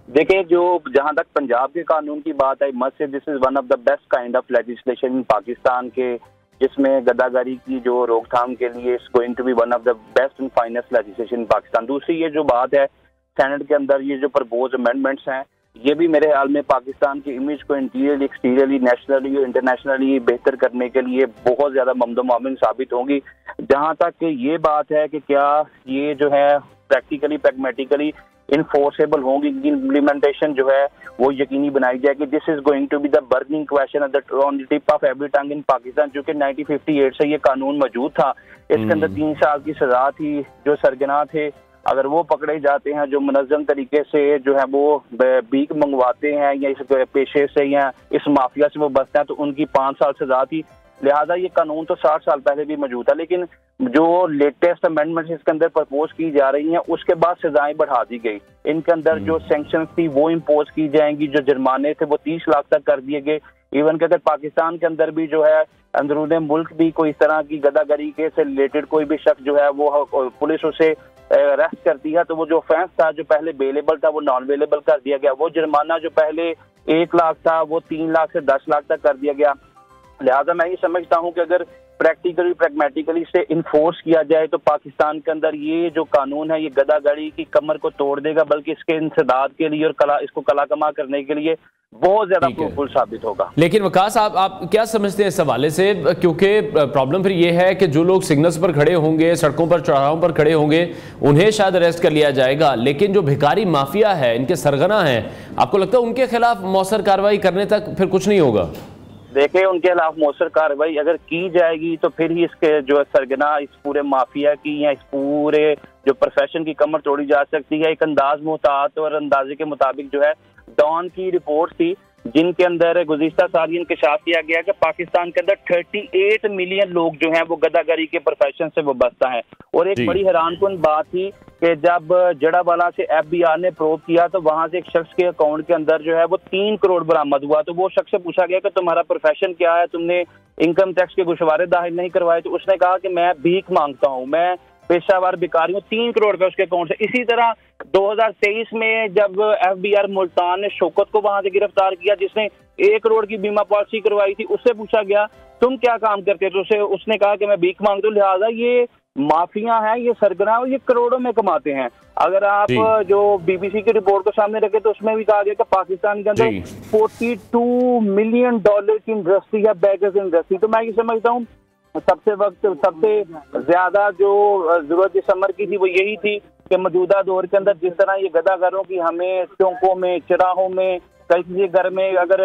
देखिए, जो जहां तक पंजाब के कानून की बात है, must say this is one of the best kind of legislation in Pakistan के, जिसमें गदागरी की जो रोकथाम के लिए it's going to be one of the best and finest legislation in Pakistan. दूसरी ये जो बात है सेनेट के अंदर ये जो प्रपोज अमेंडमेंट्स हैं, ये भी मेरे ख्याल में पाकिस्तान की इमेज को इंटीरियरली, एक्सटीरियरली, नेशनली, इंटरनेशनली बेहतर करने के लिए बहुत ज्यादा ममदो-मामिन साबित होंगी। जहां तक ये बात है कि क्या ये जो है प्रैक्टिकली प्रैग्मेटिकली इनफोर्सेबल होंगी, इम्प्लीमेंटेशन जो है वो यकीनी बनाई जाएगी। This is going to be the burning question on the tip of every tongue in Pakistan, जो कि 1958 से ये कानून मौजूद था। इसके अंदर 3 साल की सजा थी। जो सरगना थे अगर वो पकड़े जाते हैं, जो मुनज़्ज़म तरीके से जो है वो भीख मंगवाते हैं या इस पेशे से या इस माफिया से वो बचते हैं, तो उनकी 5 साल सजा थी। लिहाजा ये कानून तो 60 साल पहले भी मौजूद था, लेकिन जो लेटेस्ट अमेंडमेंट इसके अंदर प्रपोज की जा रही हैं उसके बाद सजाएं बढ़ा दी गई। इनके अंदर जो सैंक्शंस थी वो इम्पोज की जाएंगी, जो जुर्माने थे वो 30 लाख तक कर दिए गए। इवन के अगर पाकिस्तान के अंदर भी जो है अंदरूनी मुल्क भी कोई इस तरह की गदागरी के से रिलेटेड कोई भी शख्स जो है वो पुलिस उसे अरेस्ट करती है, तो वो जो ऑफेंस था जो पहले बेलेबल था वो नॉन बेलेबल कर दिया गया। वो जुर्माना जो पहले 1 लाख था वो 3 लाख से 10 लाख तक कर दिया गया। लिहाजा मैं ये समझता हूं कि अगर प्रैक्टिकली प्रैग्मेटिकली से इन्फोर्स किया जाए तो पाकिस्तान के अंदर ये जो कानून है ये गदागड़ी की कमर को तोड़ देगा, बल्कि इसके इंसदाद के लिए और इसको कलाकमा करने के लिए बहुत ज्यादा फ्रूटफुल साबित होगा। लेकिन वकास आप क्या समझते हैं इस हवाले से, क्योंकि प्रॉब्लम फिर ये है कि जो लोग सिग्नल्स पर खड़े होंगे, सड़कों पर चौराहों पर खड़े होंगे, उन्हें शायद अरेस्ट कर लिया जाएगा, लेकिन जो भिखारी माफिया है, इनके सरगना है, आपको लगता है उनके खिलाफ मौसर कार्रवाई करने तक फिर कुछ नहीं होगा? देखिए, उनके खिलाफ मौसर कार्रवाई अगर की जाएगी तो फिर ही इसके जो सरगना, इस पूरे माफिया की या इस पूरे जो प्रोफेशन की कमर तोड़ी जा सकती है। एक अंदाज मोहतात और अंदाजे के मुताबिक जो है डॉन की रिपोर्ट थी जिनके अंदर गुज़िश्ता साल ये इंकशाफ किया गया कि पाकिस्तान के अंदर 38 मिलियन लोग जो हैं वो गदागरी के प्रोफेशन से वाबस्ता हैं। और एक बड़ी हैरानकुन बात थी कि जब जड़ावाला से FBI ने प्रोब किया तो वहां से एक शख्स के अकाउंट के अंदर जो है वो 3 करोड़ बरामद हुआ। तो वो शख्स से पूछा गया कि तुम्हारा प्रोफेशन क्या है, तुमने इनकम टैक्स के गोशवारे दाखिल नहीं करवाए? तो उसने कहा कि मैं भीख मांगता हूँ, मैं पेशावर भिखारी हूँ। 3 करोड़ रुपए उसके अकाउंट से। इसी तरह 2023 में जब FBI मुल्तान ने शौकत को वहां से गिरफ्तार किया जिसने 1 करोड़ की बीमा पॉलिसी करवाई थी, उससे पूछा गया तुम क्या काम करते थे, तो उसने कहा कि मैं भीख मांगता हूँ। लिहाजा ये माफिया है, ये सरगना, ये करोड़ों में कमाते हैं। अगर आप जो BBC की रिपोर्ट को सामने रखे तो उसमें भी कहा गया कि पाकिस्तान के अंदर $42 मिलियन की इंडस्ट्री है, बैगर्स इंडस्ट्री। तो मैं ये समझता हूँ सबसे ज्यादा जो जरूरत इस अमर की थी वो यही थी कि मौजूदा दौर के अंदर जिस तरह ये गदागरों की हमें चौकों में, चौराहों में, कई किसी घर में अगर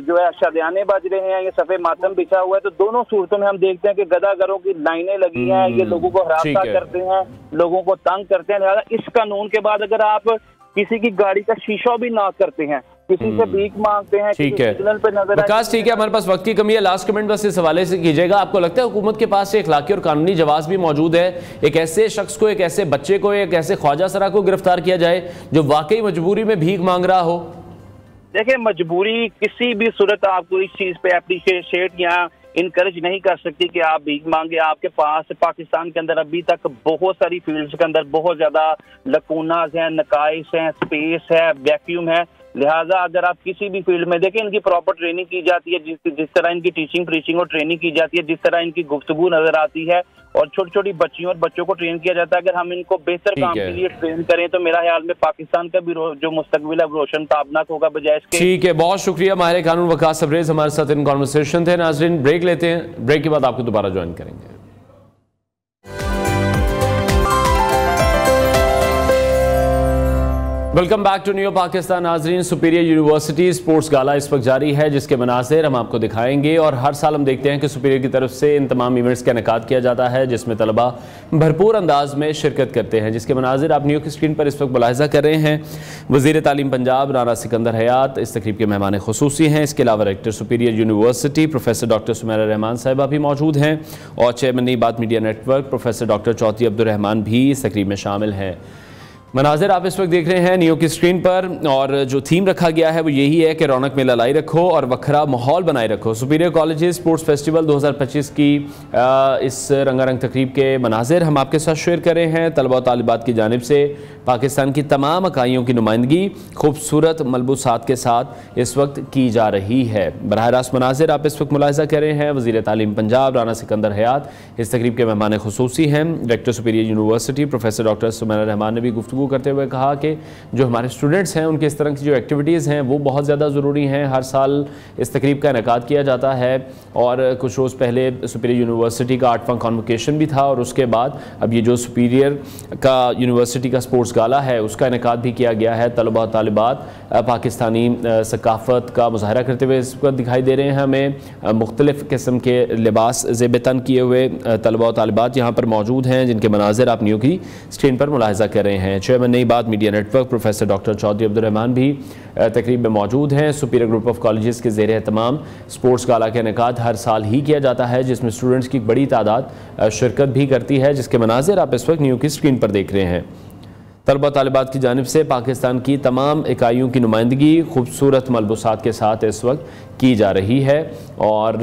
जो है शादियाने बज रहे हैं, ये सफेद मातम बिछा हुआ है, तो दोनों सूरतों में हम देखते हैं कि गदागरों की लाइनें लगी हैं, ये लोगों को हरासा करते हैं, लोगों को तंग करते हैं। लिहाजा इस कानून के बाद अगर आप किसी की गाड़ी का शीशा भी ना करते हैं, किसी से भीख मांगते हैं, ठीक है विकास, ठीक है, हमारे पास वक्त की कमी है, लास्ट कमेंट बस इस हवाले से कीजिएगा। आपको लगता है हुकूमत के पास एक अखलाकी और कानूनी जवाब भी मौजूद है, एक ऐसे शख्स को, एक ऐसे बच्चे को, एक ऐसे ख्वाजा सरा को गिरफ्तार किया जाए जो वाकई मजबूरी में भीख मांग रहा हो? देखिए, मजबूरी किसी भी सूरत आपको इस चीज पे एप्रिशिएट या इनकरेज नहीं कर सकती कि आप भीख मांगे। आपके पास पाकिस्तान के अंदर अभी तक बहुत सारी फील्ड्स के अंदर बहुत ज्यादा लकूनाज हैं, नकाइस हैं, स्पेस है, वैक्यूम है। लिहाजा अगर आप किसी भी फील्ड में देखें, इनकी प्रॉपर ट्रेनिंग की जाती है, जिस तरह इनकी टीचिंग प्रीचिंग और ट्रेनिंग की जाती है, जिस तरह इनकी गुफ्तगू नजर आती है और छोटी छोटी बच्चियों और बच्चों को ट्रेन किया जाता है। अगर हम इनको बेहतर काम के लिए ट्रेन करें तो मेरा ख्याल में पाकिस्तान का भी जो मुस्तकबिल है रोशन ताबनाक होगा बजाय इसके। ठीक है, बहुत शुक्रिया माहिर कानून वकास सबरेज हमारे साथ इन कॉन्वर्सेशन थे। नाज़रीन, ब्रेक लेते हैं, ब्रेक के बाद आपको दोबारा ज्वाइन करेंगे। Welcome back to new Pakistan. नाजरीन, सुपीरियर यूनिवर्सिटी स्पोर्ट्स गाला इस वक्त जारी है जिसके मनाज़िर हम आपको दिखाएंगे। और हर साल हम देखते हैं कि सुपीरियर की तरफ से इन तमाम इवेंट्स का इनेकाद किया जाता है जिसमें तलबा भरपूर अंदाज में शिरकत करते हैं, जिसके मनाज़िर आप न्यू की स्क्रीन पर इस वक्त मुलाहिज़ा कर रहे हैं। वज़ीर तालीम पंजाब राना सिकंदर हयात इस तकरीब के मेहमान खुसूसी हैं। इसके अलावा rector Superior University professor doctor Sumaira Rahman साहिबा भी मौजूद हैं और chairman Nai Baat media network professor doctor Chaudhry Abdurrahman भी इस तकरीब में शामिल हैं। मनाज़िर आप इस वक्त देख रहे हैं नियो की स्क्रीन पर, और जो थीम रखा गया है वो यही है कि रौनक मेला लाई रखो और वखरा माहौल बनाए रखो। सुपीरियर कॉलेजेस स्पोर्ट्स फेस्टिवल 2025 की इस रंगारंग तकरीब के मनाज़िर हम आपके साथ शेयर कर रहे हैं। तलबा और तालिबात की जानिब से पाकिस्तान की तमाम इकाइयों की नुमाइंदगी खूबसूरत मलबूसात के साथ इस वक्त की जा रही है। बराह रास्त मनाज़िर आप इस वक्त मुलाहिज़ा कर रहे हैं। वज़ीर तालीम पंजाब राना सिकंदर हयात इस तकरीब के मेहमान खुसूसी हैं। Director superior University professor doctor Sumaira Rahman ने भी गुफ्तगू करते हुए कहा कि जो हमारे स्टूडेंट्स हैं उनके इस तरह की जो एक्टिविटीज़ हैं वो बहुत ज़्यादा ज़रूरी हैं। हर साल इस तकरीब का इनेकाद किया जाता है और कुछ रोज़ पहले सुपीरियर यूनिवर्सिटी का 8वां कॉन्वोकेशन भी था और उसके बाद अब ये जो सुपीरियर का यूनिवर्सिटी का स्पोर्ट्स गाला है उसका इनेकाद भी किया गया है। तलबा और तालिबात पाकिस्तानी सकाफ़त का मुज़ाहरा करते हुए इस वक्त दिखाई दे रहे हैं। हमें मुख्तलिफ़ किस्म के लिबास ज़ेब-ए-तन किए हुए तलबा और तालिबात यहाँ पर मौजूद हैं जिनके मनाज़िर आप न्यू की स्क्रीन पर मुलाहिज़ा कर रहे हैं। Chairman Nai Baat media network professor doctor Chaudhry Abdurrahman भी तकरीब में मौजूद हैं। सुपीरियर ग्रुप ऑफ कॉलेजेस के ज़ेर तमाम स्पोर्ट्स गाला का इनेकाद हर साल ही किया जाता है जिसमें स्टूडेंट्स की बड़ी तादाद शिरकत भी करती है, जिसके मनाज़िर आप इस वक्त न्यू की स्क्रीन पर देख रहे हैं। तलबा तालिबात की जानिब से पाकिस्तान की तमाम इकाइयों की नुमाइंदगी खूबसूरत मलबूसात के साथ इस वक्त की जा रही है। और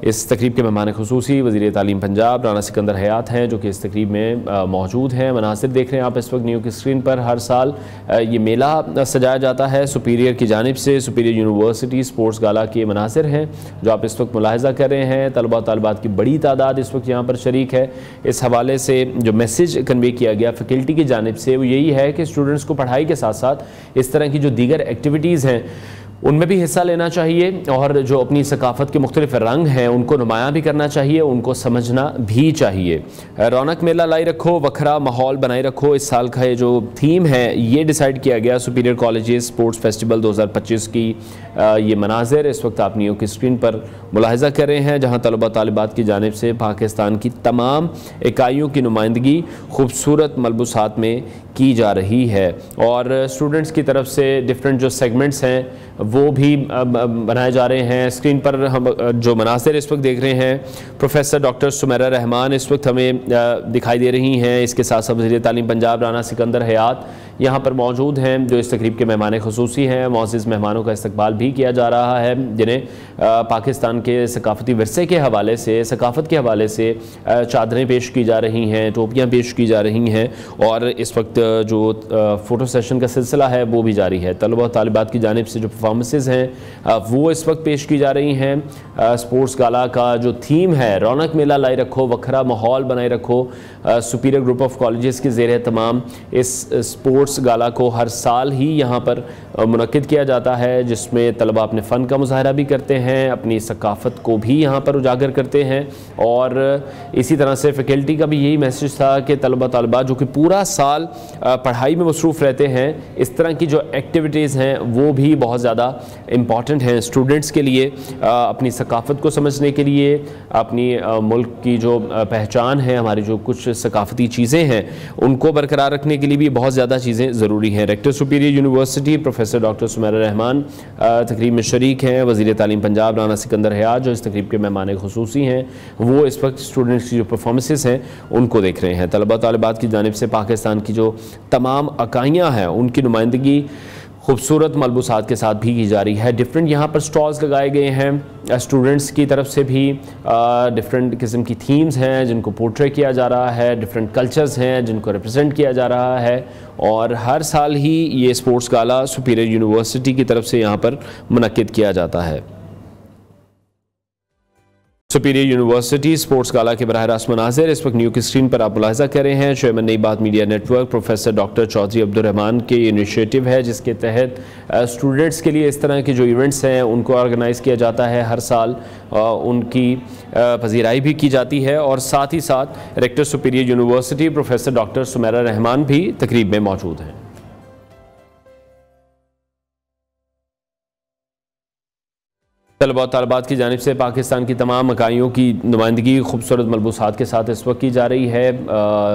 इस तकरीब के मेहमान खुसूसी वज़ीर तालीम पंजाब राना सिकंदर हयात हैं, जो कि इस तकरीब में मौजूद हैं। मनासिर देख रहे हैं आप इस वक्त न्यूज़ की स्क्रीन पर। हर साल ये मेला सजाया जाता है सुपीरियर की जानिब से। सुपीरियर यूनिवर्सिटी स्पोर्ट्स गाला के मनासिर हैं जो आप इस वक्त मुलाहिज़ा कर रहे हैं। तलबा तालिबात की बड़ी तादाद इस वक्त यहाँ पर शरीक है। इस हवाले से जो मैसेज कन्वे किया गया फैकल्टी की जानिब से वो यही है कि स्टूडेंट्स को पढ़ाई के साथ साथ इस तरह की जो दीगर एक्टिविटीज़ हैं उनमें भी हिस्सा लेना चाहिए, और जो अपनी सकाफ़त के मुख्तलिफ रंग हैं उनको नुमायाँ भी करना चाहिए, उनको समझना भी चाहिए। रौनक मेला लाई रखो, वखरा माहौल बनाए रखो, इस साल का ये जो थीम है ये डिसाइड किया गया सुपीरियर कॉलेजेस स्पोर्ट्स फेस्टिवल 2025 की। ये मनाजिर इस वक्त आप न्यूज़ की स्क्रीन पर मुलाहिज़ा कर रहे हैं, जहाँ तलबा तालिबात की जानिब से पाकिस्तान की तमाम इकाइयों की नुमाइंदगी खूबसूरत मलबूसात में की जा रही है। और स्टूडेंट्स की तरफ से डिफरेंट जो सेगमेंट्स हैं वो भी बनाए जा रहे हैं। स्क्रीन पर हम जो मनासिर इस वक्त देख रहे हैं, प्रोफेसर डॉक्टर सुमेरा रहमान इस वक्त हमें दिखाई दे रही हैं। इसके साथ साथ वज़ीर तालीम पंजाब राना सिकंदर हयात यहाँ पर मौजूद हैं, जो इस तकरीब के मेहमान खुसूसी हैं। मौज़िज़ मेहमानों का इस्तकबाल भी किया जा रहा है, जिन्हें पाकिस्तान के सकाफ़ती विरसे के हवाले से, सकाफ़त के हवाले से चादरें पेश की जा रही हैं, टोपियाँ पेश की जा रही हैं। और इस वक्त जो फ़ोटो सेशन का सिलसिला है वो भी जारी है। तलबा और तालिबात की जानिब से जो परफॉर्मेंसेस हैं वो इस वक्त पेश की जा रही हैं। स्पोर्ट्स गाला का जो थीम है रौनक मेला लाई रखो, वखरा माहौल बनाए रखो, सुपीरियर ग्रुप ऑफ कॉलेजेस के ज़ेर तमाम इस स्पोर्ट्स गाला को हर साल ही यहाँ पर मुनक्किद किया जाता है, जिसमें तलबा अपने फ़न का मुजाहरा भी करते हैं, अपनी सकाफ़त को भी यहाँ पर उजागर करते हैं। और इसी तरह से फ़ैकल्टी का भी यही मैसेज था कि तलबा तालिबात जो कि पूरा साल पढ़ाई में मसरूफ़ रहते हैं, इस तरह की जो एक्टिविटीज़ हैं वो भी बहुत ज़्यादा इम्पॉर्टेंट हैं स्टूडेंट्स के लिए, अपनी सकाफ़त को समझने के लिए, अपनी मुल्क की जो पहचान है, हमारी जो कुछ सकाफ़ती चीज़ें हैं उनको बरकरार रखने के लिए भी बहुत ज़्यादा चीज़ें ज़रूरी हैं। Rector Superior University professor doctor Sumaira Rahman तकरीब में शरीक हैं। वज़ीर तालीम पंजाब राना सिकंदर हयात जो इस तकरीब के मेहमान खुसूसी हैं वो इस वक्त स्टूडेंट्स की जो परफॉर्मेंसेस हैं उनको देख रहे हैं। तलबा तालिबात की जानिब से पाकिस्तान की जो तमाम इकाइयाँ हैं उनकी नुमाइंदगी खूबसूरत मलबूसात के साथ भी की जा रही है। डिफरेंट यहाँ पर स्टॉल्स लगाए गए हैं स्टूडेंट्स की तरफ से भी। डिफरेंट किस्म की थीम्स हैं जिनको पोर्ट्रे किया जा रहा है, डिफरेंट कल्चर्स हैं जिनको रिप्रेजेंट किया जा रहा है। और हर साल ही ये स्पोर्ट्स गाला सुपीरियर यूनिवर्सिटी की तरफ से यहाँ पर मुनक्किद किया जाता है। सुपीरियर यूनिवर्सिटी स्पोर्ट्स गाला के बराह रास्त मनाज़िर इस वक्त न्यूज़ की स्क्रीन पर आप मुलाहिज़ा कर रहे हैं। Chairman Nai Baat media network professor doctor Chaudhry Abdurrahman के इनिशिएटिव है, जिसके तहत स्टूडेंट्स के लिए इस तरह के जो इवेंट्स हैं उनको ऑर्गेनाइज़ किया जाता है। हर साल उनकी पजीराई भी की जाती है। और साथ ही साथ rector Superior University professor doctor Sumaira Rahman भी तकरीब में मौजूद हैं। तलबा और तालिबात की जानिब से पाकिस्तान की तमाम इकाइयों की नुमाइंदगी खूबसूरत मलबूसात के साथ इस वक्त की जा रही है।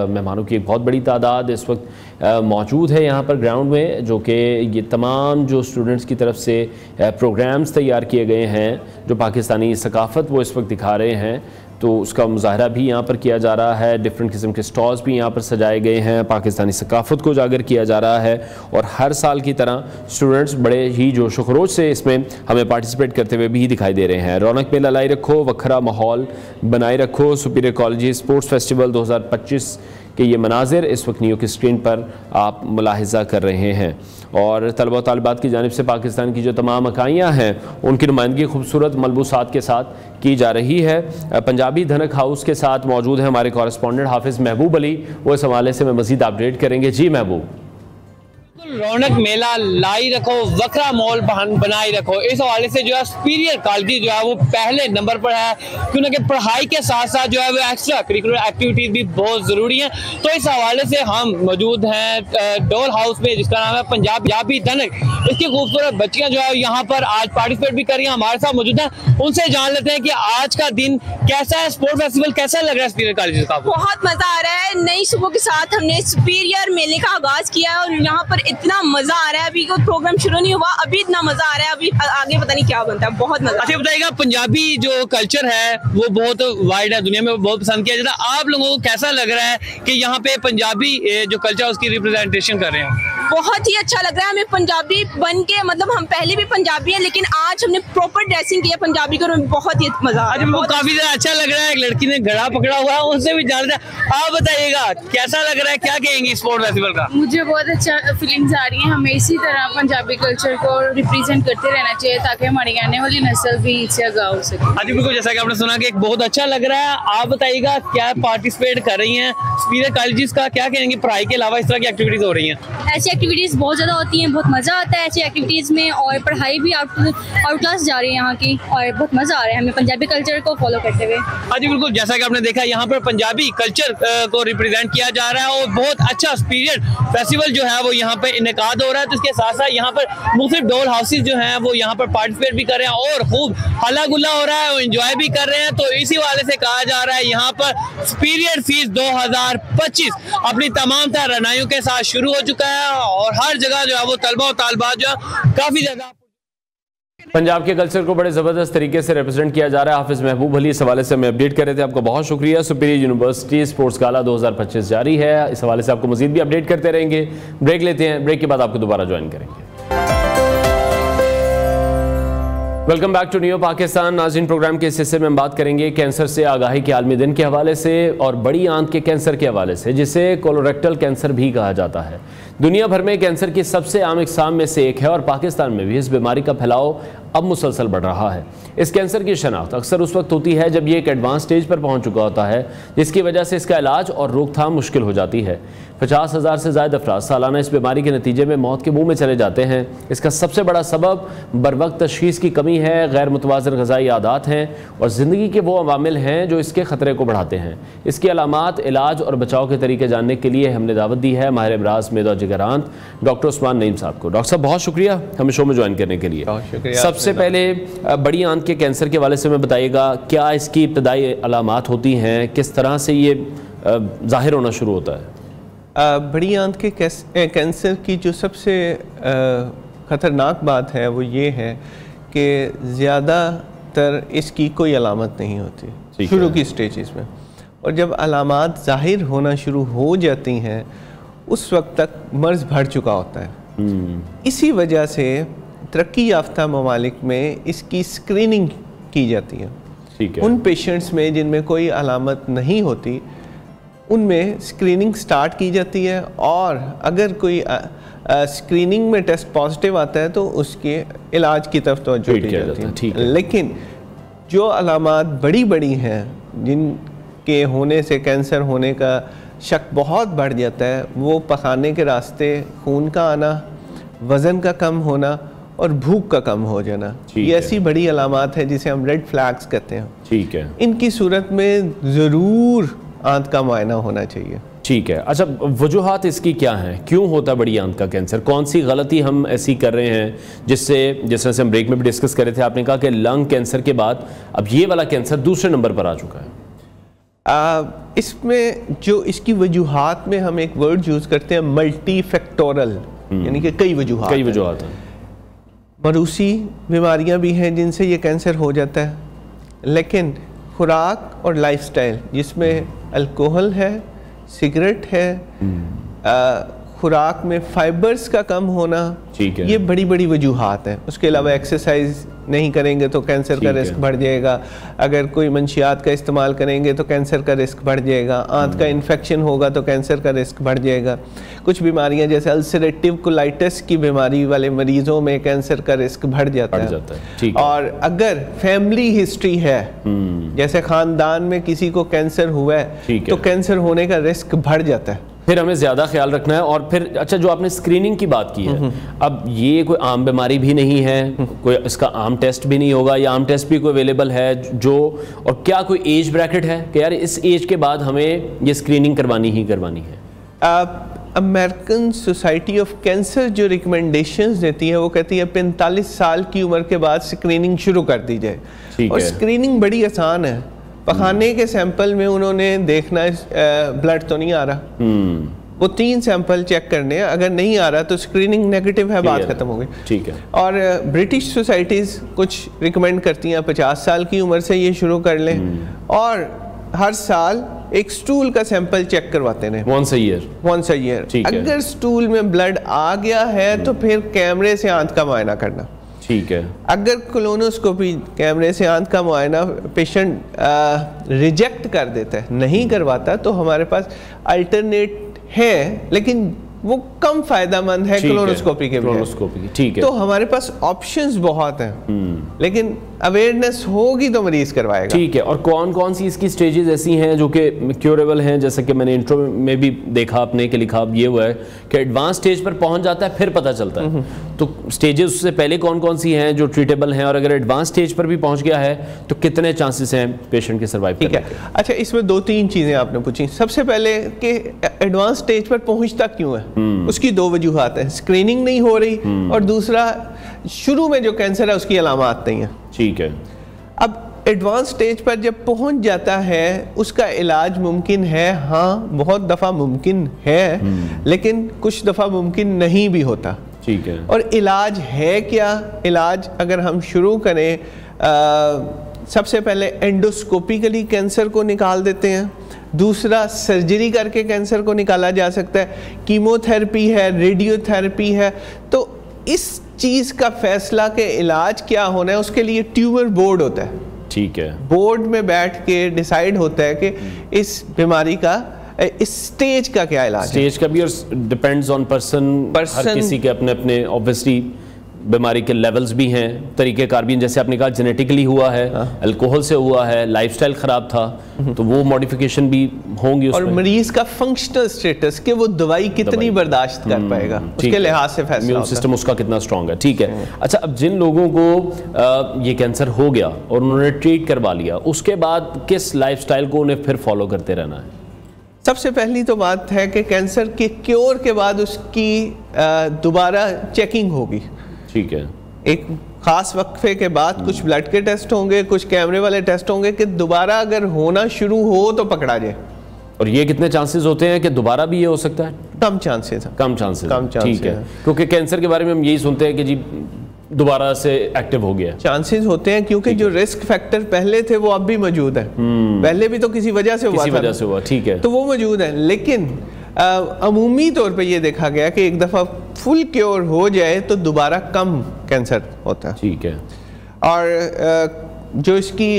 मेहमानों की एक बहुत बड़ी तादाद इस वक्त मौजूद है यहाँ पर ग्राउंड में, जो कि ये तमाम जो स्टूडेंट्स की तरफ से प्रोग्राम्स तैयार किए गए हैं, जो पाकिस्तानी सकाफ़त वो इस वक्त दिखा रहे हैं, तो उसका मुजाहरा भी यहाँ पर किया जा रहा है। डिफरेंट किस्म के स्टॉल्स भी यहाँ पर सजाए गए हैं, पाकिस्तानी सकाफ़त को उजागर किया जा रहा है। और हर साल की तरह स्टूडेंट्स बड़े ही जोश खरोश से इसमें हमें पार्टिसिपेट करते हुए भी दिखाई दे रहे हैं। रौनक मेला लाई रखो, वखरा माहौल बनाए रखो, सुपीरियर कॉलेज स्पोर्ट्स फेस्टिवल 2025 के ये मनाजिर इस वक्त न्यूज़ की स्क्रीन पर आप मुलाहिज़ा कर रहे हैं। और तलबा तालिबात की जानिब से पाकिस्तान की जो तमाम इकाइयाँ हैं उनकी नुमाइंदगी खूबसूरत मलबूसात के साथ की जा रही है। पंजाबी धनक हाउस के साथ मौजूद है हमारे कॉरेस्पॉन्डेंट हाफिज़ महबूब अली, वो इस हवाले से मैं मज़ीद अपडेट करेंगे। जी महबूब। रौनक मेला लाई रखो, वखरा माहौल बनाए रखो, इस हवाले से जो है सुपीरियर कॉलेज जो है वो पहले नंबर पर है, क्योंकि पढ़ाई के साथ साथ जो है वो एक्स्ट्रा करिकुलर एक्टिविटीज भी बहुत ज़रूरी हैं। तो इस हवाले से हम मौजूद हैं डोल हाउस में, जिसका नाम है पंजाबी धनक। इसकी खूबसूरत बच्चियां जो है यहाँ पर आज पार्टिसिपेट भी कर रही हैं, हमारे साथ मौजूद हैं। उनसे जान लेते हैं कि आज का दिन कैसा है, स्पोर्ट्स फेस्टिवल कैसा लग रहा है सुपीरियर कॉलेज का? बहुत मजा आ रहा है। नई सुबह के साथ हमने सुपीरियर मेले का आगाज किया है और यहाँ पर इतना मजा आ रहा है, अभी कोई प्रोग्राम शुरू नहीं हुआ, अभी इतना मजा आ रहा है, अभी आगे पता नहीं क्या बनता है, बहुत मजा। अच्छा बताइएगा, पंजाबी जो कल्चर है वो बहुत वाइड है, दुनिया में बहुत पसंद किया जाता है, आप लोगों को कैसा लग रहा है कि यहाँ पे पंजाबी जो कल्चर उसकी रिप्रेजेंटेशन कर रहे हैं? बहुत ही अच्छा लग रहा है हमें पंजाबी बन के, मतलब हम पहले भी पंजाबी है लेकिन आज हमने प्रॉपर ड्रेसिंग किया पंजाबी को, बहुत ही मजा आ रहा है। काफी ज्यादा अच्छा लग रहा है, एक लड़की ने घड़ा पकड़ा हुआ है, उनसे भी जान रहा है। आप बताइएगा कैसा लग रहा है, क्या कहेंगे स्पोर्ट फेस्टिवल का? मुझे बहुत अच्छा फीलिंग्स आ रही हैं, हमें इसी तरह पंजाबी कल्चर को रिप्रेजेंट करते रहना चाहिए ताकि हमारी आने वाली नस्ल भी इससे आगाह हो सके। हाँ जी बिल्कुल, जैसा कि आपने सुना कि एक बहुत अच्छा लग रहा है। आप बताइएगा क्या पार्टिसिपेट कर रही हैं सुपीरियर कॉलेजेस का, क्या कहेंगे पढ़ाई के अलावा इस तरह की एक्टिविटीज हो रही हैं? ऐसी एक्टिविटीज़ बहुत ज़्यादा होती हैं, बहुत मज़ा आता है ऐसी एक्टिविटीज़ में, और पढ़ाई भी आउट क्लास जा रही है यहाँ की, और बहुत मज़ा आ रहा है हमें पंजाबी कल्चर को फॉलो करते हुए। हाँ जी बिल्कुल, जैसा कि आपने देखा यहाँ पर पंजाबी कल्चर को रिप्रेजेंट किया जा रहा है और बहुत अच्छा स्पिरिट फेस्टिवल जो है वो यहाँ पे इनेकाद हो रहा है। तो इसके साथ साथ यहाँ पर मुख्तलिफ डोल हाउसेज जो हैं वो यहाँ पर पार्टिसिपेट भी कर रहे हैं और खूब हल्ला गुल्ला हो रहा है और एंजॉय भी कर रहे हैं। तो इसी वाले से कहा जा रहा है यहाँ पर सुपीरियर फीस 2025 अपनी तमाम तरह रनाइयों के साथ शुरू हो चुका है और हर जगह जो है वो तलबा और तालबात जो है काफी ज्यादा। पंजाब के कल्चर को बड़े ज़बरदस्त तरीके से रिप्रेजेंट किया जा रहा है। हाफिज़ महबूब अली इस हवाले से हमें अपडेट कर रहे थे, आपको बहुत शुक्रिया। सुपीरियर यूनिवर्सिटी स्पोर्ट्स गाला 2025 जारी है, इस हवाले से आपको मजीद भी अपडेट करते रहेंगे। ब्रेक लेते हैं, ब्रेक के बाद आपको दोबारा ज्वाइन करेंगे। Welcome back to new Pakistan. नाज़रीन, प्रोग्राम के इस हिस्से में हम बात करेंगे कैंसर से आगाही के आलमी दिन के हवाले से और बड़ी आंत के कैंसर के हवाले से, जिसे कोलोरेक्टल कैंसर भी कहा जाता है। दुनिया भर में कैंसर की सबसे आम इकसाम में से एक है और पाकिस्तान में भी इस बीमारी का फैलाव अब मुसलसल बढ़ रहा है। इस कैंसर की शनाख्त अक्सर उस वक्त होती है जब ये एक एडवांस स्टेज पर पहुंच चुका होता है, जिसकी वजह से इसका इलाज और रोकथाम मुश्किल हो जाती है। 50,000 से ज़्यादा अफराद सालाना इस बीमारी के नतीजे में मौत के मुंह में चले जाते हैं। इसका सबसे बड़ा सबब बरवक्त तशखीस की कमी है, गैर मुतवाज़िन ग़िज़ाई आदात हैं और ज़िंदगी के वो अवामिल हैं जो इसके ख़तरे को बढ़ाते हैं। इसकी अलामात, इलाज और बचाव के तरीके जानने के लिए हमने दावत दी है माहिर अमराज़ मेदा जिगरांत डॉक्टर उस्मान नईम साहब को। डॉक्टर साहब बहुत शुक्रिया हमें शो में ज्वाइन करने के लिए। सबसे पहले बड़ी आंत के कैंसर के हवाले से मैं बताइएगा, क्या इसकी इब्तदाई अलामात होती हैं, किस तरह से ये ज़ाहिर होना शुरू होता है? बड़ी आंत के कैंसर की जो सबसे ख़तरनाक बात है वो ये है कि ज़्यादातर इसकी कोई अलामत नहीं होती शुरू की स्टेजेस में, और जब अलामात ज़ाहिर होना शुरू हो जाती हैं उस वक्त तक मर्ज़ बढ़ चुका होता है। इसी वजह से तरक्की याफ्ता ममालिक में इसकी स्क्रीनिंग की जाती है। ठीक है। उन पेशेंट्स में जिनमें कोई अलामत नहीं होती उनमें स्क्रीनिंग स्टार्ट की जाती है, और अगर कोई स्क्रीनिंग में टेस्ट पॉजिटिव आता है तो उसके इलाज की तरफ तवज्जो दी जाती है। लेकिन जो अलामात बड़ी बड़ी हैं जिनके होने से कैंसर होने का शक बहुत बढ़ जाता है, वो पखाने के रास्ते खून का आना, वज़न का कम होना और भूख का कम हो जाना, ये ऐसी बड़ी अलामात है जिसे हम रेड फ्लैग्स कहते हैं। ठीक है। इनकी सूरत में ज़रूर आंत का मुआयना होना चाहिए। ठीक है। अच्छा, वजूहात इसकी क्या हैं, क्यों होता है बड़ी आंत का कैंसर? कौन सी गलती हम ऐसी कर रहे हैं जिससे, जैसे हम ब्रेक में भी डिस्कस कर रहे थे, आपने कहा कि लंग कैंसर के बाद अब ये वाला कैंसर दूसरे नंबर पर आ चुका है। इसमें जो इसकी वजूहात में हम एक वर्ड यूज़ करते हैं मल्टी फैक्टोरल, यानी कि कई वजूहात हैं। मरूसी बीमारियां भी हैं जिनसे ये कैंसर हो जाता है, लेकिन खुराक और लाइफस्टाइल जिसमें अल्कोहल है, सिगरेट है, खुराक में फाइबर्स का कम होना, ये बड़ी बड़ी वजूहात हैं। उसके अलावा एक्सरसाइज नहीं करेंगे तो कैंसर का रिस्क बढ़ जाएगा, अगर कोई मंशियात का इस्तेमाल करेंगे तो कैंसर का रिस्क बढ़ जाएगा, आंत का इन्फेक्शन होगा तो कैंसर का रिस्क बढ़ जाएगा। कुछ बीमारियां जैसे अल्सरेटिव कोलाइटिस की बीमारी वाले मरीजों में कैंसर का रिस्क बढ़ जाता है। और अगर फैमिली हिस्ट्री है, जैसे खानदान में किसी को कैंसर हुआ है तो कैंसर होने का रिस्क बढ़ जाता है। फिर हमें ज़्यादा ख्याल रखना है। और फिर अच्छा, जो आपने स्क्रीनिंग की बात की है, अब ये कोई आम बीमारी भी नहीं है, कोई इसका आम टेस्ट भी नहीं होगा, या आम टेस्ट भी कोई अवेलेबल है जो, और क्या कोई एज ब्रैकेट है कि यार इस एज के बाद हमें ये स्क्रीनिंग करवानी ही करवानी है? अमेरिकन सोसाइटी ऑफ कैंसर जो रिकमेंडेशंस देती है वो कहती है 45 साल की उम्र के बाद स्क्रीनिंग शुरू कर दी जाए। और स्क्रीनिंग बड़ी आसान है। पखाने के सैंपल में उन्होंने देखना ब्लड तो नहीं आ रहा, वो 3 सैंपल चेक करने हैं, अगर नहीं आ रहा तो स्क्रीनिंग नेगेटिव है, बात खत्म हो गई। ठीक है। और ब्रिटिश सोसाइटीज़ कुछ रिकमेंड करती हैं 50 साल की उम्र से ये शुरू कर लें, और हर साल एक स्टूल का सैंपल चेक करवाते हैं once a year। अगर स्टूल में ब्लड आ गया है तो फिर कैमरे से आंत का मुआयना करना। ठीक है। अगर कोलोनोस्कोपी कैमरे से आंत का मुआयना पेशेंट रिजेक्ट कर देता है, नहीं करवाता, तो हमारे पास अल्टरनेट है, लेकिन वो कम फायदेमंद है कोलोनोस्कोपी के बजाय। ठीक है। तो हमारे पास ऑप्शंस बहुत हैं, लेकिन अवेयरनेस होगी तो मरीज करवाएगा। ठीक है। और कौन कौन सी इसकी स्टेजेस ऐसी हैं जो कि क्योरेबल हैं? जैसे कि मैंने इंट्रो में भी देखा आपने कि लिखा ये हुआ है कि एडवांस स्टेज पर पहुंच जाता है फिर पता चलता है, तो स्टेजेस उससे पहले कौन कौन सी हैं जो ट्रीटेबल हैं, और अगर एडवांस स्टेज पर भी पहुंच गया है तो कितने चांसेस हैं पेशेंट के सर्वाइव करने के? अच्छा, इसमें 2-3 चीजें आपने पूछी। सबसे पहले कि एडवांस स्टेज पर पहुंचता क्यों है, उसकी 2 वजूहात है, स्क्रीनिंग नहीं हो रही, और दूसरा शुरू में जो कैंसर है उसकी अलामत नहीं है। ठीक है। अब एडवांस स्टेज पर जब पहुंच जाता है उसका इलाज मुमकिन है, हाँ बहुत दफ़ा मुमकिन है, लेकिन कुछ दफ़ा मुमकिन नहीं भी होता। ठीक है। और इलाज है क्या? इलाज अगर हम शुरू करें, सबसे पहले एंडोस्कोपिकली कैंसर को निकाल देते हैं, दूसरा सर्जरी करके कैंसर को निकाला जा सकता है, कीमोथेरेपी है, रेडियोथेरेपी है। तो इस चीज़ का फैसला के इलाज क्या होना है उसके लिए ट्यूमर बोर्ड होता है। ठीक है। बोर्ड में बैठ के डिसाइड होता है कि इस बीमारी का, इस स्टेज का क्या इलाज है। स्टेज का भी, और डिपेंड्स ऑन पर्सन, हर किसी के अपने अपने ऑब्वियसली बीमारी के लेवल्स भी हैं, तरीक़ेकार भी, जैसे आपने कहा जेनेटिकली हुआ है, अल्कोहल से हुआ है, लाइफस्टाइल ख़राब था, तो वो मॉडिफिकेशन भी होंगी उसमें। और मरीज का फंक्शनल स्टेटस कि वो दवाई कितनी बर्दाश्त कर पाएगा, उसके लिहाज से फैसला इम्यून सिस्टम उसका कितना स्ट्रांग है। ठीक है। अच्छा, अब जिन लोगों को ये कैंसर हो गया और उन्होंने ट्रीट करवा लिया, उसके बाद किस लाइफस्टाइल को उन्हें फिर फॉलो करते रहना है? सबसे पहली तो बात है कि कैंसर के क्योर के बाद उसकी दोबारा चेकिंग होगी। ठीक है। एक खास वक्फे के बाद कुछ ब्लड के टेस्ट होंगे, कुछ कैमरे वाले टेस्ट होंगे कि दोबारा अगर होना शुरू हो तो पकड़ा जाए। और ये कितने चांसेस होते हैं कि दोबारा भी ये हो सकता है? कम चांसेस। कम चांसेस। ठीक है। क्योंकि कैंसर के बारे में हम यही सुनते हैं कि जी दोबारा से एक्टिव हो गया। चांसेस होते हैं क्योंकि जो रिस्क फैक्टर पहले थे वो अब भी मौजूद है। पहले भी तो किसी वजह से हुआ, ठीक है, तो वो मौजूद है। लेकिन अमूमी तौर पे ये देखा गया कि एक दफ़ा फुल क्योर हो जाए तो दोबारा कम कैंसर होता है। ठीक है। और जो इसकी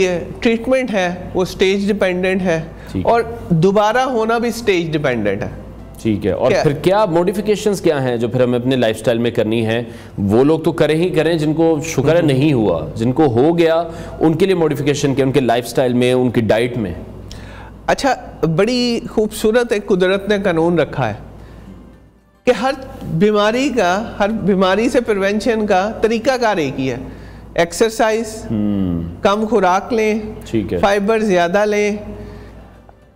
ट्रीटमेंट है वो स्टेज डिपेंडेंट है, और दोबारा होना भी स्टेज डिपेंडेंट है। ठीक है। और फिर क्या मॉडिफिकेशंस क्या हैं जो फिर हमें अपने लाइफस्टाइल में करनी है? वो लोग तो करें ही करें जिनको शुक्र है नहीं हुआ, जिनको हो गया उनके लिए मॉडिफिकेशन क्या, उनके लाइफस्टाइल में, उनकी डाइट में? अच्छा, बड़ी खूबसूरत एक कुदरत ने कानून रखा है कि हर बीमारी से प्रिवेंशन का तरीकाकार एक ही है। एक्सरसाइज, कम खुराक लें, ठीक है, फाइबर ज़्यादा लें।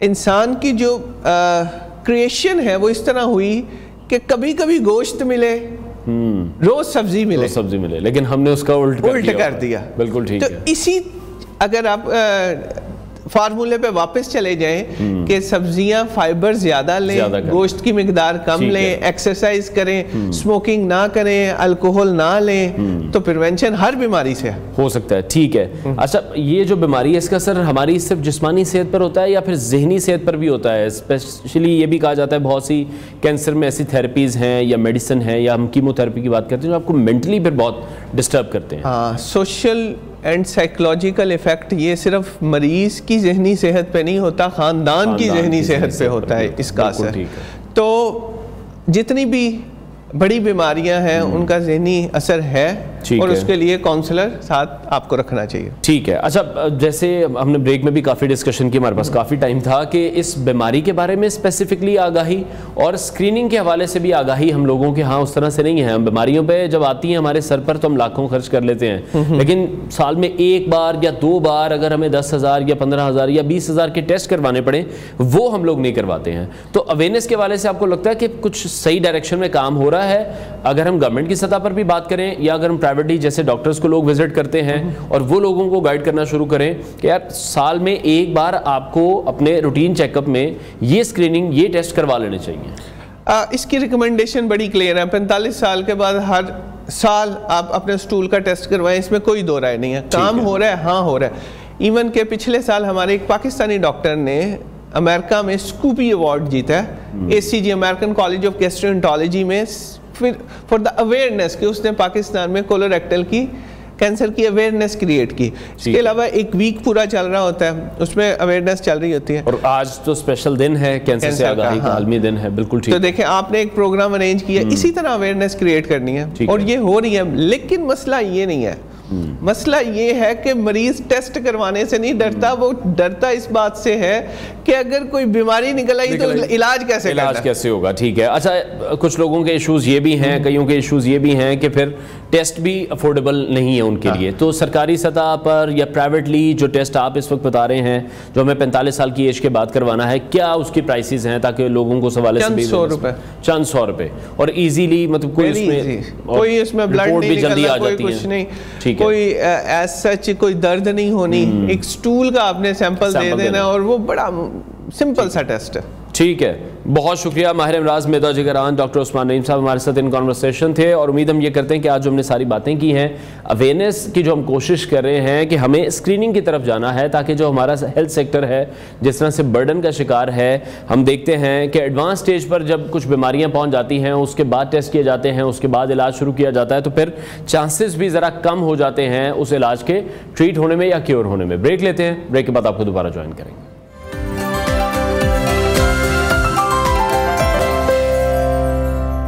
इंसान की जो क्रिएशन है वो इस तरह हुई कि कभी कभी गोश्त मिले, रोज सब्जी मिले, लेकिन हमने उसका उल्ट कर दिया। बिल्कुल ठीक है। इसी अगर आप फार्मूले पे वापस चले जाएं कि सब्जियां फाइबर ज्यादा लें, गोश्त की मिकदार कम लें, एक्सरसाइज करें, स्मोकिंग ना करें, अल्कोहल ना लें, तो प्रिवेंशन हर बीमारी से हो सकता है। ठीक है। अच्छा, ये जो बीमारी है इसका असर हमारी सिर्फ जिस्मानी सेहत पर होता है या फिर जहनी सेहत पर भी होता है? स्पेशली ये भी कहा जाता है बहुत सी कैंसर में ऐसी थेरेपीज हैं या मेडिसिन है या हम कीमोथेरेपी की बात करते हैं जो आपको मेंटली फिर बहुत डिस्टर्ब करते हैं। हाँ, सोशल एंड साइकोलॉजिकल इफेक्ट ये सिर्फ मरीज की जहनी सेहत पे नहीं होता, ख़ानदान की जहनी सेहत पे होता है इसका असर। तो जितनी भी बड़ी बीमारियां हैं उनका जहनी असर है, और उसके लिए काउंसलर साथ आपको रखना चाहिए। ठीक है। अच्छा, जैसे हमने ब्रेक में भी काफ़ी डिस्कशन की, हमारे पास काफ़ी टाइम था, कि इस बीमारी के बारे में स्पेसिफिकली आगाही और स्क्रीनिंग के हवाले से भी आगाही हम लोगों के यहाँ उस तरह से नहीं है। हम बीमारियों पे जब आती हैं हमारे सर पर तो हम लाखों खर्च कर लेते हैं, लेकिन साल में 1 बार या 2 बार अगर हमें 10,000 या 15,000 या 20,000 के टेस्ट करवाने पड़े वो हम लोग नहीं करवाते हैं। तो अवेयरनेस के हवाले से आपको लगता है कि कुछ सही डायरेक्शन में काम हो रहा है? अगर हम गवर्नमेंट की सतह पर भी बात करें या अगर हम प्राइवेटली जैसे डॉक्टर्स को लोग विजिट करते हैं और वो लोगों को गाइड करना शुरू करें कि यार साल में 1 बार आपको अपने रूटीन चेकअप में ये स्क्रीनिंग, ये टेस्ट करवा लेने चाहिए। इसकी रिकमेंडेशन बड़ी क्लियर है, 45 साल के बाद हर साल आप अपने स्टूल का टेस्ट करवाएं, इसमें कोई दो राय नहीं है। काम हो रहा है, हाँ हो रहा है। इवन के पिछले साल हमारे एक पाकिस्तानी डॉक्टर ने अमेरिका में स्कूपी अवार्ड जीता है, ACG American college of gastroenterology में, फिर फॉर द अवेयरनेस कि उसने पाकिस्तान में कोलोरेक्टल की कैंसर की अवेयरनेस क्रिएट की। इसके अलावा एक वीक पूरा चल रहा होता है, उसमें अवेयरनेस चल रही होती है। और आज तो स्पेशल दिन है, कैंसर से आगाही का आलमी दिन है। बिल्कुल ठीक। तो देखें, आपने एक प्रोग्राम अरेंज किया, इसी तरह अवेयरनेस क्रिएट करनी है और ये हो रही है। लेकिन मसला ये नहीं है, मसला ये है कि मरीज टेस्ट करवाने से नहीं डरता, वो डरता इस बात से है कि अगर कोई बीमारी निकल आई तो इलाज कैसे होगा। ठीक है। अच्छा, कुछ लोगों के इश्यूज ये भी हैं, कईयों के इश्यूज ये भी हैं कि फिर टेस्ट भी अफोर्डेबल नहीं है उनके लिए। तो सरकारी सतह पर या प्राइवेटली जो टेस्ट आप इस वक्त बता रहे हैं, जो हमें 45 साल की एज के बाद करवाना है, क्या उसकी प्राइसेस हैं ताकि लोगों को सवाल चंद 100 रुपए और इजीली, मतलब कोई इसमें ब्लड नहीं निकलना, कोई कुछ नहीं, कोई एज सच कोई दर्द नहीं होनी, एक स्टूल का आपने सैंपल दे देना और वो बड़ा सिंपल सा टेस्ट है। ठीक है, बहुत शुक्रिया। माहिर अमराज मेदा जिगरान डॉक्टर उस्मान नईम साहब हमारे साथ इन कॉन्वर्सेशन थे, और उम्मीद हम ये करते हैं कि आज जो हमने सारी बातें की हैं, अवेयरनेस की जो हम कोशिश कर रहे हैं कि हमें स्क्रीनिंग की तरफ जाना है, ताकि जो हमारा हेल्थ सेक्टर है जिस तरह से बर्डन का शिकार है, हम देखते हैं कि एडवांस स्टेज पर जब कुछ बीमारियां पहुंच जाती हैं, उसके बाद टेस्ट किए जाते हैं, उसके बाद इलाज शुरू किया जाता है, तो फिर चांसेस भी ज़रा कम हो जाते हैं उस इलाज के ट्रीट होने में या क्योर होने में। ब्रेक लेते हैं, ब्रेक के बाद आपको दोबारा ज्वाइन करेंगे।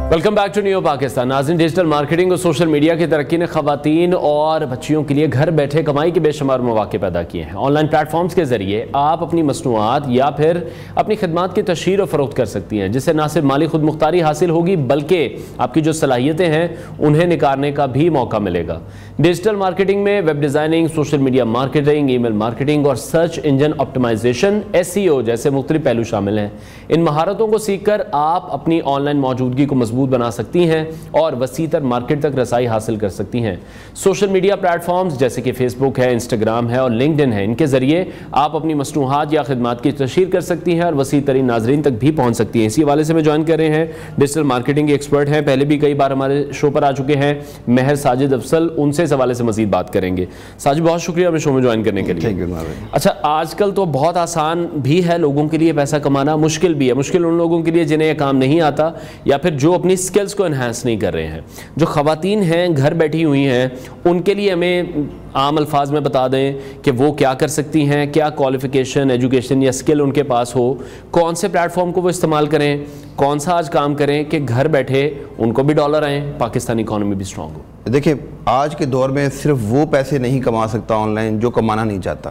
Welcome back to new Pakistan. नाज़रीन, डिजिटल मार्केटिंग और सोशल मीडिया की तरक्की ने खवातीन और बच्चियों के लिए घर बैठे कमाई के बेशुमार मौके पैदा किए हैं। ऑनलाइन प्लेटफॉर्म्स के जरिए आप अपनी मसनूआत या फिर अपनी खदमात की तशहीर और फरोख्त कर सकती हैं, जिससे ना सिर्फ माली खुद मुख्तारी हासिल होगी, बल्कि आपकी जो सलाहियतें हैं उन्हें निखारने का भी मौका मिलेगा। डिजिटल मार्केटिंग में web designing, social media marketing, email marketing और सर्च इंजन ऑप्टिमाइजेशन SEO जैसे मुख्तलिफ पहलू शामिल हैं। इन महारतों को सीखकर आप अपनी ऑनलाइन मौजूदगी को मजबूत बना सकती हैं और वसीतर मार्केट तक रसाई हासिल कर सकती हैं। सोशल मीडिया प्लेटफॉर्म्स जैसे कि फेसबुक है, इंस्टाग्राम है और लिंक्डइन है, इनके जरिए आप अपनी मसनूहात या खिदमात की तशहीर कर सकती हैं और वसी तरीन नाजरीन तक भी पहुंच सकती हैं। इसी हवाले से मैं ज्वाइन कर रहे हैं डिजिटल मार्केटिंग के एक्सपर्ट हैं, पहले भी कई बार हमारे शो पर आ चुके हैं, महर साजिद अफसल। उनसे इस हवाले से मजीद बात करेंगे। साजिद, बहुत शुक्रिया हमें शो में ज्वाइन करने के लिए। अच्छा, आजकल तो बहुत आसान भी है लोगों के लिए पैसा कमाना, मुश्किल भी है। मुश्किल उन लोगों के लिए जिन्हें यह काम नहीं आता या फिर जो अपनी स्किल्स को एनहांस नहीं कर रहे हैं। जो खवातीन हैं घर बैठी हुई हैं, उनके लिए हमें आम अल्फाज में बता दें कि वो क्या कर सकती हैं, क्या क्वालिफिकेशन, एजुकेशन या स्किल उनके पास हो, कौन से प्लेटफॉर्म को वो इस्तेमाल करें, कौन सा आज काम करें कि घर बैठे उनको भी डॉलर आएँ, पाकिस्तानी इकॉनमी भी स्ट्रॉन्ग हो। देखिए, आज के दौर में सिर्फ वो पैसे नहीं कमा सकता ऑनलाइन जो कमाना नहीं चाहता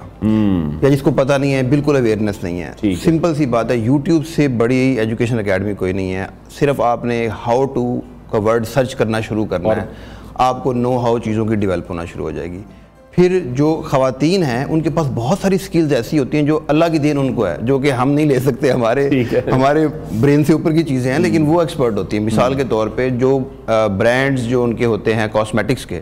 या जिसको पता नहीं है, बिल्कुल अवेयरनेस नहीं है। सिंपल सी बात है, यूट्यूब से बड़ी एजुकेशन एकेडमी कोई नहीं है। सिर्फ आपने हाउ टू का वर्ड सर्च करना शुरू करना है, आपको नो हाउ चीज़ों की डेवलप होना शुरू हो जाएगी। फिर जो ख़वातीन हैं उनके पास बहुत सारी स्किल्स ऐसी होती हैं जो अल्लाह की देन उनको है, जो कि हम नहीं ले सकते, हमारे ब्रेन से ऊपर की चीज़ें हैं, लेकिन वो एक्सपर्ट होती हैं। मिसाल के तौर पे जो ब्रांड्स जो उनके होते हैं कॉस्मेटिक्स के,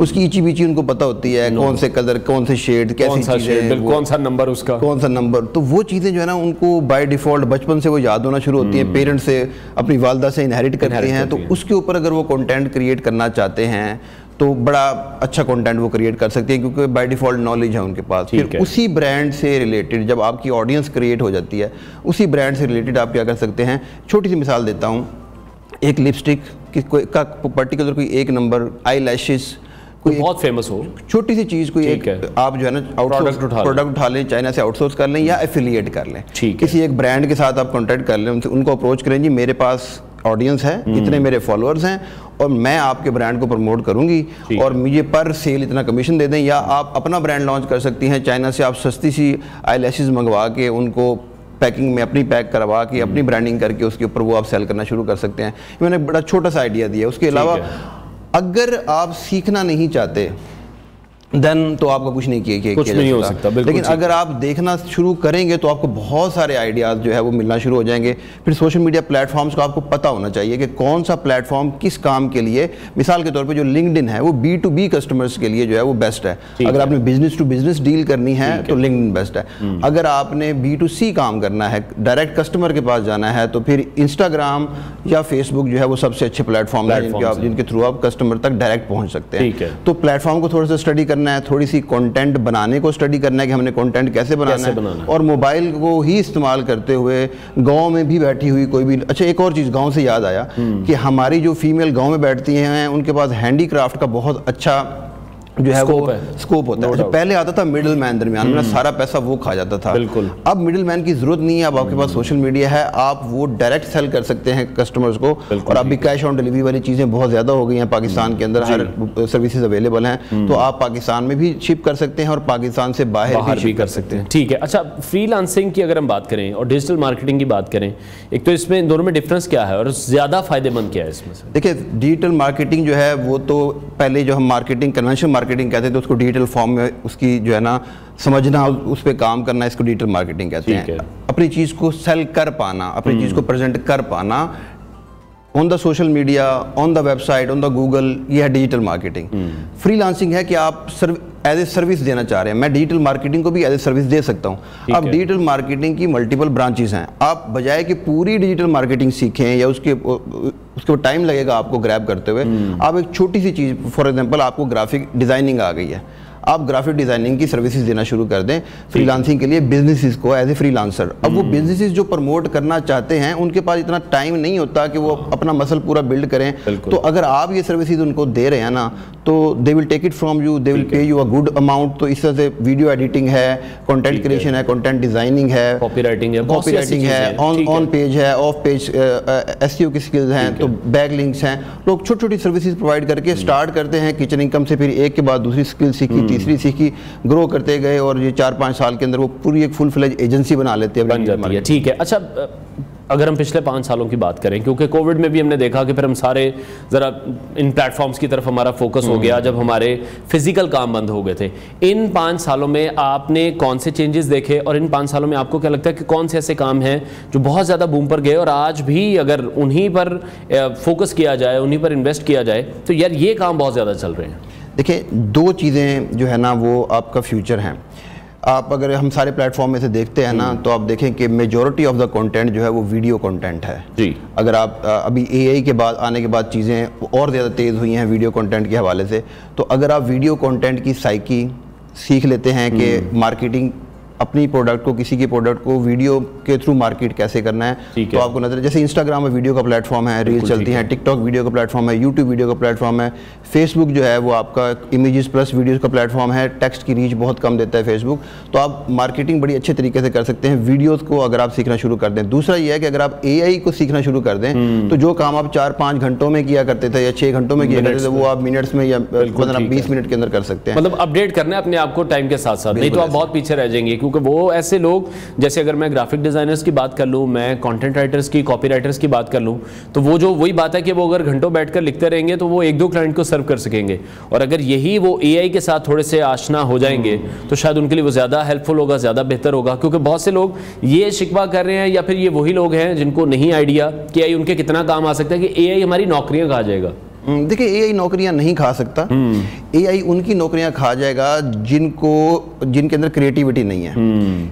उसकी ईची बीची उनको पता होती है, कौन से कलर, कौन से शेड, कैसी चीज़ें, कौन सा नंबर उसका, कौन सा नंबर। तो वो चीज़ें जो है ना उनको बाय डिफ़ॉल्ट बचपन से वो याद होना शुरू होती हैं, पेरेंट्स से, अपनी वालदा से इनहेरिट करते हैं। तो उसके ऊपर अगर वो कंटेंट क्रिएट करना चाहते हैं तो बड़ा अच्छा कंटेंट वो क्रिएट कर सकते हैं, क्योंकि बाय डिफ़ॉल्ट नॉलेज है उनके पास। फिर उसी ब्रांड से रिलेटेड जब आपकी ऑडियंस क्रिएट हो जाती है, उसी ब्रांड से रिलेटेड आप क्या कर सकते हैं। छोटी सी मिसाल देता हूँ, एक लिपस्टिक का पर्टिकुलर कोई एक नंबर, आई लैशेस, कोई बहुत फेमस हो, छोटी सी चीज़ कोई एक आप जो है ना प्रोडक्ट उठा लें, चाइना से आउटसोर्स कर लें या एफिलिएट कर लें, किसी एक ब्रांड के साथ आप कॉन्टैक्ट कर लें, उनको अप्रोच करें, जी मेरे पास ऑडियंस है, इतने मेरे फॉलोअर्स हैं और मैं आपके ब्रांड को प्रमोट करूंगी और मुझे पर सेल इतना कमीशन दे दें। या आप अपना ब्रांड लॉन्च कर सकती हैं, चाइना से आप सस्ती सी आई लैशेस मंगवा के उनको पैकिंग में अपनी पैक करवा के अपनी ब्रांडिंग करके उसके ऊपर वो आप सेल करना शुरू कर सकते हैं। मैंने बड़ा छोटा सा आइडिया दिया। उसके अलावा अगर आप सीखना नहीं चाहते देन तो आपका कुछ नहीं किया कुछ नहीं हो सकता। लेकिन अगर आप देखना शुरू करेंगे तो आपको बहुत सारे आइडियाज जो है वो मिलना शुरू हो जाएंगे। फिर सोशल मीडिया प्लेटफॉर्म्स को आपको पता होना चाहिए कि कौन सा प्लेटफॉर्म किस काम के लिए, मिसाल के तौर पे जो लिंक्डइन है वो B2B कस्टमर्स के लिए जो है वो बेस्ट है। अगर आपने बिजनेस टू बिजनेस डील करनी है तो लिंक्डइन बेस्ट है। अगर आपने B2C काम करना है, डायरेक्ट कस्टमर के पास जाना है, तो फिर इंस्टाग्राम या फेसबुक जो है वो सबसे अच्छे प्लेटफॉर्म है जिनके थ्रू आप कस्टमर तक डायरेक्ट पहुंच सकते हैं। तो प्लेटफॉर्म को थोड़ा सा स्टडी करना है, थोड़ी सी कंटेंट बनाने को स्टडी करना है कि हमने कंटेंट कैसे बनाना है, और मोबाइल को ही इस्तेमाल करते हुए गांव में भी बैठी हुई कोई भी, अच्छा एक और चीज़ गांव से याद आया कि हमारी जो फीमेल गांव में बैठती हैं उनके पास हैंडीक्राफ्ट का बहुत अच्छा जो है वो स्कोप होता है। पहले आता था मिडिल मैन दरमियान में, सारा पैसा वो खा जाता था। बिल्कुल। अब मिडिल मैन की जरूरत नहीं है, अब आपके पास सोशल मीडिया है, आप वो डायरेक्ट सेल कर सकते हैं कस्टमर्स को। और अभी कैश ऑन डिलीवरी वाली चीज़ें बहुत ज़्यादा हो गई हैं पाकिस्तान के अंदर, हर सर्विसेज अवेलेबल हैं, तो आप पाकिस्तान में भी शिप कर सकते हैं और पाकिस्तान से बाहर भी कर सकते हैं। ठीक है। अच्छा, फ्रीलांसिंग की अगर हम बात करें और डिजिटल मार्केटिंग की बात करें, एक तो इसमें दोनों में डिफरेंस क्या है और ज़्यादा फायदेमंद क्या है इसमें से? देखिए, डिजिटल मार्केटिंग जो है वो तो पहले जो हम मार्केटिंग, कन्वेंशनल मार्केटिंग कहते थे, उसको डिजिटल फॉर्म में उसकी जो है ना समझना, उस पर काम करना, इसको डिजिटल मार्केटिंग कहते हैं। अपनी चीज़ को सेल कर पाना, अपनी चीज़ को प्रेजेंट कर पाना on the social media, on the website, on the Google, ये है डिजिटल मार्केटिंग। फ्रीलांसिंग है कि आप एज ए सर्विस देना चाह रहे हैं। मैं डिजिटल मार्केटिंग को भी एज ए सर्विस दे सकता हूँ। अब डिजिटल मार्केटिंग की मल्टीपल ब्रांचेस हैं। आप बजाय कि पूरी डिजिटल मार्केटिंग सीखें या उसके टाइम लगेगा आपको ग्रैब करते हुए, आप एक छोटी सी चीज़, फॉर एग्जांपल आपको ग्राफिक डिज़ाइनिंग आ गई है, आप ग्राफिक डिज़ाइनिंग की सर्विसेज देना शुरू कर दें फ्रीलांसिंग के लिए बिजनेसेस को एज ए फ्रीलांसर। अब वो बिजनेसेस जो प्रमोट करना चाहते हैं उनके पास इतना टाइम नहीं होता कि वो अपना मसल पूरा बिल्ड करें, तो अगर आप ये सर्विसेज उनको दे रहे हैं ना, तो they will take it from you, they will pay you a good amount. तो इस तरह से वीडियो एडिटिंग है, कंटेंट क्रिएशन है, कंटेंट डिजाइनिंग है, कॉपीराइटिंग है, ऑन पेज है, ऑफ पेज एसईओ की स्किल्स हैं, तो बैक लिंक्स हैं। लोग छोटी छोटी सर्विसेज प्रोवाइड करके स्टार्ट करते हैं किचन इनकम से, फिर एक के बाद दूसरी स्किल सीखी, तीसरी सीखी, ग्रो करते गए, और ये 4-5 साल के अंदर वो पूरी एक फुल फ्लेज एजेंसी बना लेते हैं, बन जाती है। ठीक है। अच्छा, अगर हम पिछले 5 सालों की बात करें, क्योंकि कोविड में भी हमने देखा कि फिर हम सारे ज़रा इन प्लेटफॉर्म्स की तरफ हमारा फोकस हो गया, जब हमारे फिजिकल काम बंद हो गए थे। इन 5 सालों में आपने कौन से चेंजेस देखे, और इन 5 सालों में आपको क्या लगता है कि कौन से ऐसे काम हैं जो बहुत ज़्यादा बूम पर गए, और आज भी अगर उन्हीं पर फोकस किया जाए, उन्हीं पर इन्वेस्ट किया जाए, तो यार ये काम बहुत ज़्यादा चल रहे हैं? देखिए, 2 चीज़ें जो है ना वो आपका फ्यूचर हैं। आप अगर हम सारे प्लेटफॉर्म में से देखते हैं ना, तो आप देखें कि मेजॉरिटी ऑफ द कंटेंट जो है वो वीडियो कंटेंट है जी। अगर आप अभी एआई के बाद आने के बाद चीज़ें और ज़्यादा तेज़ हुई हैं वीडियो कंटेंट के हवाले से, तो अगर आप वीडियो कंटेंट की साइकी सीख लेते हैं कि मार्केटिंग, अपनी प्रोडक्ट को, किसी के प्रोडक्ट को वीडियो के थ्रू मार्केट कैसे करना है, तो आपको नजर, जैसे इंस्टाग्राम में वीडियो का प्लेटफॉर्म है, रील चलती हैं, टिकटॉक वीडियो का प्लेटफॉर्म है, यूट्यूब वीडियो का प्लेटफॉर्म है, फेसबुक जो है वो आपका इमेजेस प्लस वीडियोस का प्लेटफॉर्म है, टेक्स्ट की रीच बहुत कम देता है फेसबुक, तो आप मार्केटिंग बड़ी अच्छे तरीके से कर सकते हैं वीडियोज़ को अगर आप सीखना शुरू कर दें। दूसरा ये है कि अगर आप एआई को सीखना शुरू कर दें, तो जो काम आप 4-5 घंटों में किया करते थे या 6 घंटों में किया करते थे, वो आप मिनट्स में या 15-20 मिनट के अंदर कर सकते हैं। मतलब अपडेट करना है अपने आप को टाइम के साथ साथ, नहीं तो आप बहुत पीछे रह जाएंगे। क्योंकि वो ऐसे लोग, जैसे अगर मैं ग्राफिक डिजाइनर्स की बात कर लूं, मैं कंटेंट राइटर्स की, कॉपी राइटर्स की बात कर लूं, तो वो जो वही बात है कि वो अगर घंटों बैठकर लिखते रहेंगे तो वो 1-2 क्लाइंट को सर्व कर सकेंगे। और अगर यही वो एआई के साथ थोड़े से आशना हो जाएंगे तो शायद उनके लिए वो ज़्यादा हेल्पफुल होगा, ज़्यादा बेहतर होगा। क्योंकि बहुत से लोग ये शिकवा कर रहे हैं, या फिर ये वही लोग हैं जिनको नहीं आइडिया कि एआई उनके कितना काम आ सकता है, कि एआई हमारी नौकरियां खा जाएगा। देखिए, एआई नौकरियां नहीं खा सकता। एआई उनकी नौकरियां खा जाएगा जिनके अंदर क्रिएटिविटी नहीं है।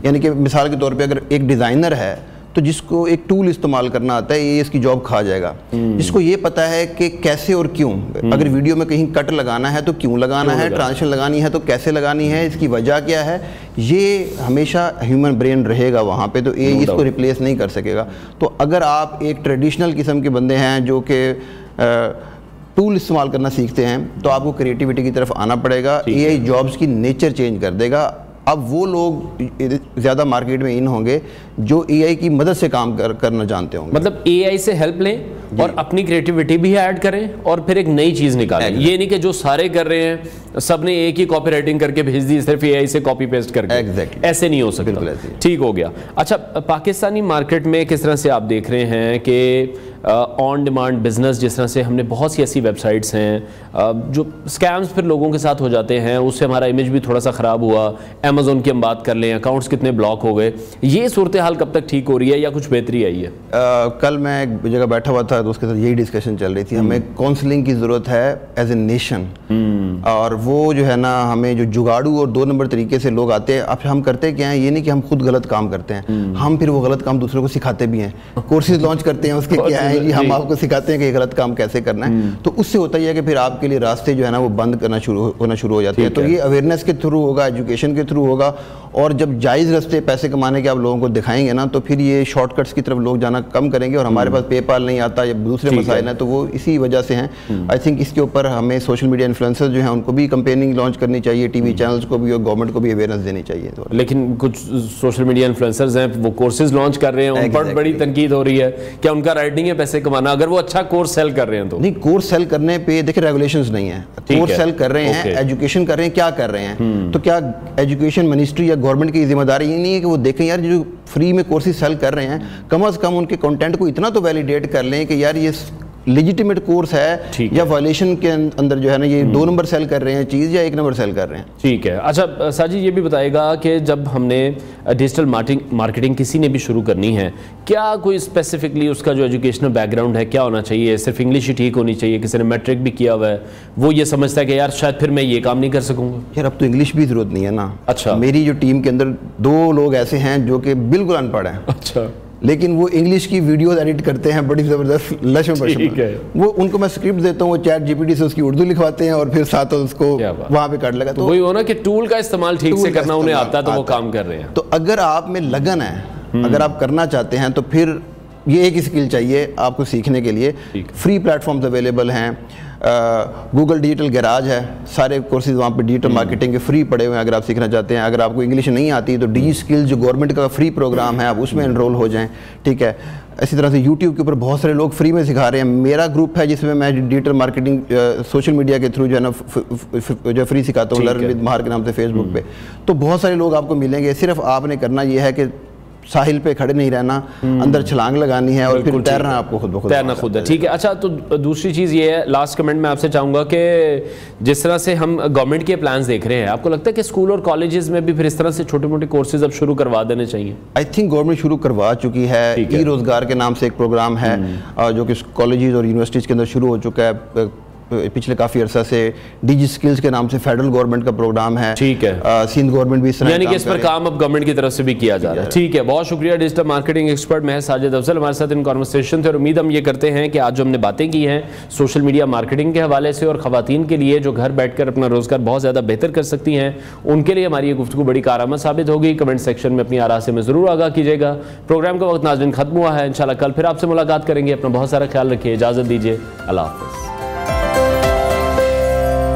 यानी कि मिसाल के तौर पे अगर एक डिज़ाइनर है तो जिसको एक टूल इस्तेमाल करना आता है, ये इसकी जॉब खा जाएगा। जिसको ये पता है कि कैसे और क्यों, अगर वीडियो में कहीं कट लगाना है तो क्यों लगाना है, ट्रांजिशन लगानी है तो कैसे लगानी है, इसकी वजह क्या है, ये हमेशा ह्यूमन ब्रेन रहेगा वहाँ पे, तो ये इसको रिप्लेस नहीं कर सकेगा। तो अगर आप एक ट्रेडिशनल किस्म के बंदे हैं जो कि टूल इस्तेमाल करना सीखते हैं, तो आपको क्रिएटिविटी की तरफ आना पड़ेगा। एआई जॉब्स की नेचर चेंज कर देगा। अब वो लोग ज़्यादा मार्केट में इन होंगे जो एआई की मदद से काम करना जानते होंगे। मतलब एआई से हेल्प लें और अपनी क्रिएटिविटी भी ऐड करें और फिर एक नई चीज़ निकालें। ये नहीं कि जो सारे कर रहे हैं सब ने एक ही कॉपी राइटिंग करके भेज दी सिर्फ एआई से कॉपी पेस्ट करके। Exactly. ऐसे नहीं हो सकता। ठीक हो गया। अच्छा, पाकिस्तानी मार्केट में किस तरह से आप देख रहे हैं कि ऑन डिमांड बिजनेस, जिस तरह से हमने बहुत सी ऐसी वेबसाइट्स हैं जो स्कैम्स फिर लोगों के साथ हो जाते हैं, उससे हमारा इमेज भी थोड़ा सा ख़राब हुआ। अमेज़ोन की हम बात कर लें, अकाउंट्स कितने ब्लॉक हो गए, ये सूरत हाल कब तक ठीक हो रही है या कुछ बेहतरी आई है? कल मैं एक जगह बैठा हुआ था तो उसके साथ यही डिस्कशन चल रही थी। हमें काउंसलिंग की ज़रूरत है एज ए नेशन, और वो जो है ना, हमें जो जुगाड़ू और 2 नंबर तरीके से लोग आते हैं, अब हम करते क्या हैं, ये नहीं कि हम खुद गलत काम करते हैं, हम फिर वो गलत काम दूसरों को सिखाते भी हैं। कोर्सेज लॉन्च करते हैं, उसके क्या है जी, हम आपको सिखाते हैं कि ये गलत काम कैसे करना है। तो उससे होता ही है कि फिर आपके लिए रास्ते जो है ना वो बंद करना होना शुरू हो जाते हैं। तो ये अवेयरनेस के थ्रू होगा, एजुकेशन के थ्रू होगा, और जब जायज़ रास्ते पैसे कमाने के आप लोगों को दिखाएंगे ना, तो फिर ये शॉर्टकट्स की तरफ लोग जाना कम करेंगे। और हमारे पास पेपाल नहीं आता या दूसरे मसाइल हैं, तो वो इसी वजह से हैं। आई थिंक इसके ऊपर हमें सोशल मीडिया इन्फ्लुएंसर्स जो हैं उनको भी कंपेनिंग लॉन्च करनी चाहिए, टीवी चैनल्स को भी और गवर्नमेंट को भी अवेयरनेस देनी चाहिए। तो लेकिन कुछ सोशल मीडिया इन्फ्लुएंसर्स हैं, वो कोर्सेज लॉन्च कर रहे हैं, उन पर बड़ी तनकीद हो रही है। क्या उनका राइटिंग है पैसे कमाना? अगर वो अच्छा कोर्स सेल कर रहे हैं तो नहीं, कोर्स सेल करने पे देखिए रेगुलेशंस नहीं है। कोर्स सेल कर रहे हैं, एजुकेशन कर रहे हैं, क्या कर रहे हैं? तो क्या एजुकेशन मिनिस्ट्री या गवर्नमेंट की जिम्मेदारी ये नहीं है कि वो देखें यार जो फ्री में कोर्सेज सेल कर रहे हैं, कम से कम उनके कंटेंट को इतना तो वैलिडेट कर लें कि यार ये लेजिटिमेट कोर्स है या वायलेशन के अंदर जो है ना ये 2 नंबर सेल कर रहे हैं चीज़ या 1 नंबर सेल कर रहे हैं। ठीक है। अच्छा साजिद, ये भी बताएगा कि जब हमने डिजिटल मार्केटिंग किसी ने भी शुरू करनी है, क्या कोई स्पेसिफिकली उसका जो एजुकेशनल बैकग्राउंड है क्या होना चाहिए? सिर्फ इंग्लिश ही ठीक होनी चाहिए? किसी ने मैट्रिक भी किया हुआ है, वो ये समझता है कि यार शायद फिर मैं ये काम नहीं कर सकूंगा? यार अब तो इंग्लिश भी ज़रूरत नहीं है ना। अच्छा। मेरी जो टीम के अंदर 2 लोग ऐसे हैं जो कि बिल्कुल अनपढ़ हैं। अच्छा। लेकिन वो इंग्लिश की वीडियोस एडिट करते हैं बड़ी ज़बरदस्त लश में। वो उनको मैं स्क्रिप्ट देता हूँ, वो चैट जीपीटी से उसकी उर्दू लिखवाते हैं और फिर साथ उसको वहाँ पे काट लगा। तो वही हो ना कि टूल का इस्तेमाल ठीक से करना उन्हें आता है तो वो काम कर रहे हैं। तो अगर आप में लगन है, अगर आप करना चाहते हैं, तो फिर ये एक स्किल चाहिए आपको सीखने के लिए। फ्री प्लेटफॉर्म्स अवेलेबल हैं, गूगल डिजिटल गैराज है, सारे कोर्सेज वहाँ पे डिजिटल मार्केटिंग के फ्री पड़े हुए हैं अगर आप सीखना चाहते हैं। अगर आपको इंग्लिश नहीं आती तो डी स्किल जो गवर्नमेंट का फ्री प्रोग्राम है, आप उसमें एनरोल हो जाएं। ठीक है। इसी तरह से यूट्यूब के ऊपर बहुत सारे लोग फ्री में सिखा रहे हैं। मेरा ग्रुप है जिसमें मैं डिजिटल मार्केटिंग सोशल मीडिया के थ्रू जो है ना जो फ्री सिखाता हूँ, लर्न विद माहर के नाम से फेसबुक पे। तो बहुत सारे लोग आपको मिलेंगे। सिर्फ आपने करना ये है कि साहिल पे खड़े नहीं रहना, अंदर छलांग लगानी है और फिर तैरना आपको खुद ब खुद तैरना खुद है। ठीक है। अच्छा, तो दूसरी चीज़ ये है, लास्ट कमेंट मैं आपसे चाहूँगा कि जिस तरह से हम गवर्नमेंट के प्लान्स देख रहे हैं, आपको लगता है कि स्कूल और कॉलेजेस में भी फिर इस तरह से छोटे मोटे कोर्सेज अब शुरू करवा देने चाहिए? आई थिंक गवर्नमेंट शुरू करवा चुकी है। ई रोजगार के नाम से एक प्रोग्राम है जो कि कॉलेजेस और यूनिवर्सिटीज़ के अंदर शुरू हो चुका है पिछले काफ़ी अरसा से। डिजी स्किल्स के नाम से फेडरल गवर्नमेंट का प्रोग्राम है। ठीक है। सिंध गवर्नमेंट भी यानी कि इस पर काम अब गवर्नमेंट की तरफ से भी किया जा रहा है। ठीक है, बहुत शुक्रिया। डिजिटल मार्केटिंग एक्सपर्ट महज साजिद अफजल हमारे साथ इन कॉन्वर्सेशन थे। और उम्मीद हम ये करते हैं कि आज जो हमने बातें की हैं सोशल मीडिया मार्केटिंग के हवाले से और ख़वातीन के लिए जो घर बैठ कर अपना रोज़गार बहुत ज़्यादा बेहतर कर सकती हैं, उनके लिए हमारी ये गुफ्तगू बड़ी कारआमद साबित होगी। कमेंट सेक्शन में अपनी आरा से में ज़रूर आगाह कीजिएगा। प्रोग्राम का वक्त नाज़रीन खत्म हुआ है। इंशाल्लाह कल फिर आपसे मुलाकात करेंगे। अपना बहुत सारा ख्याल रखिए, इजाज़त दीजिए, अल्लाह हाफ़िज़।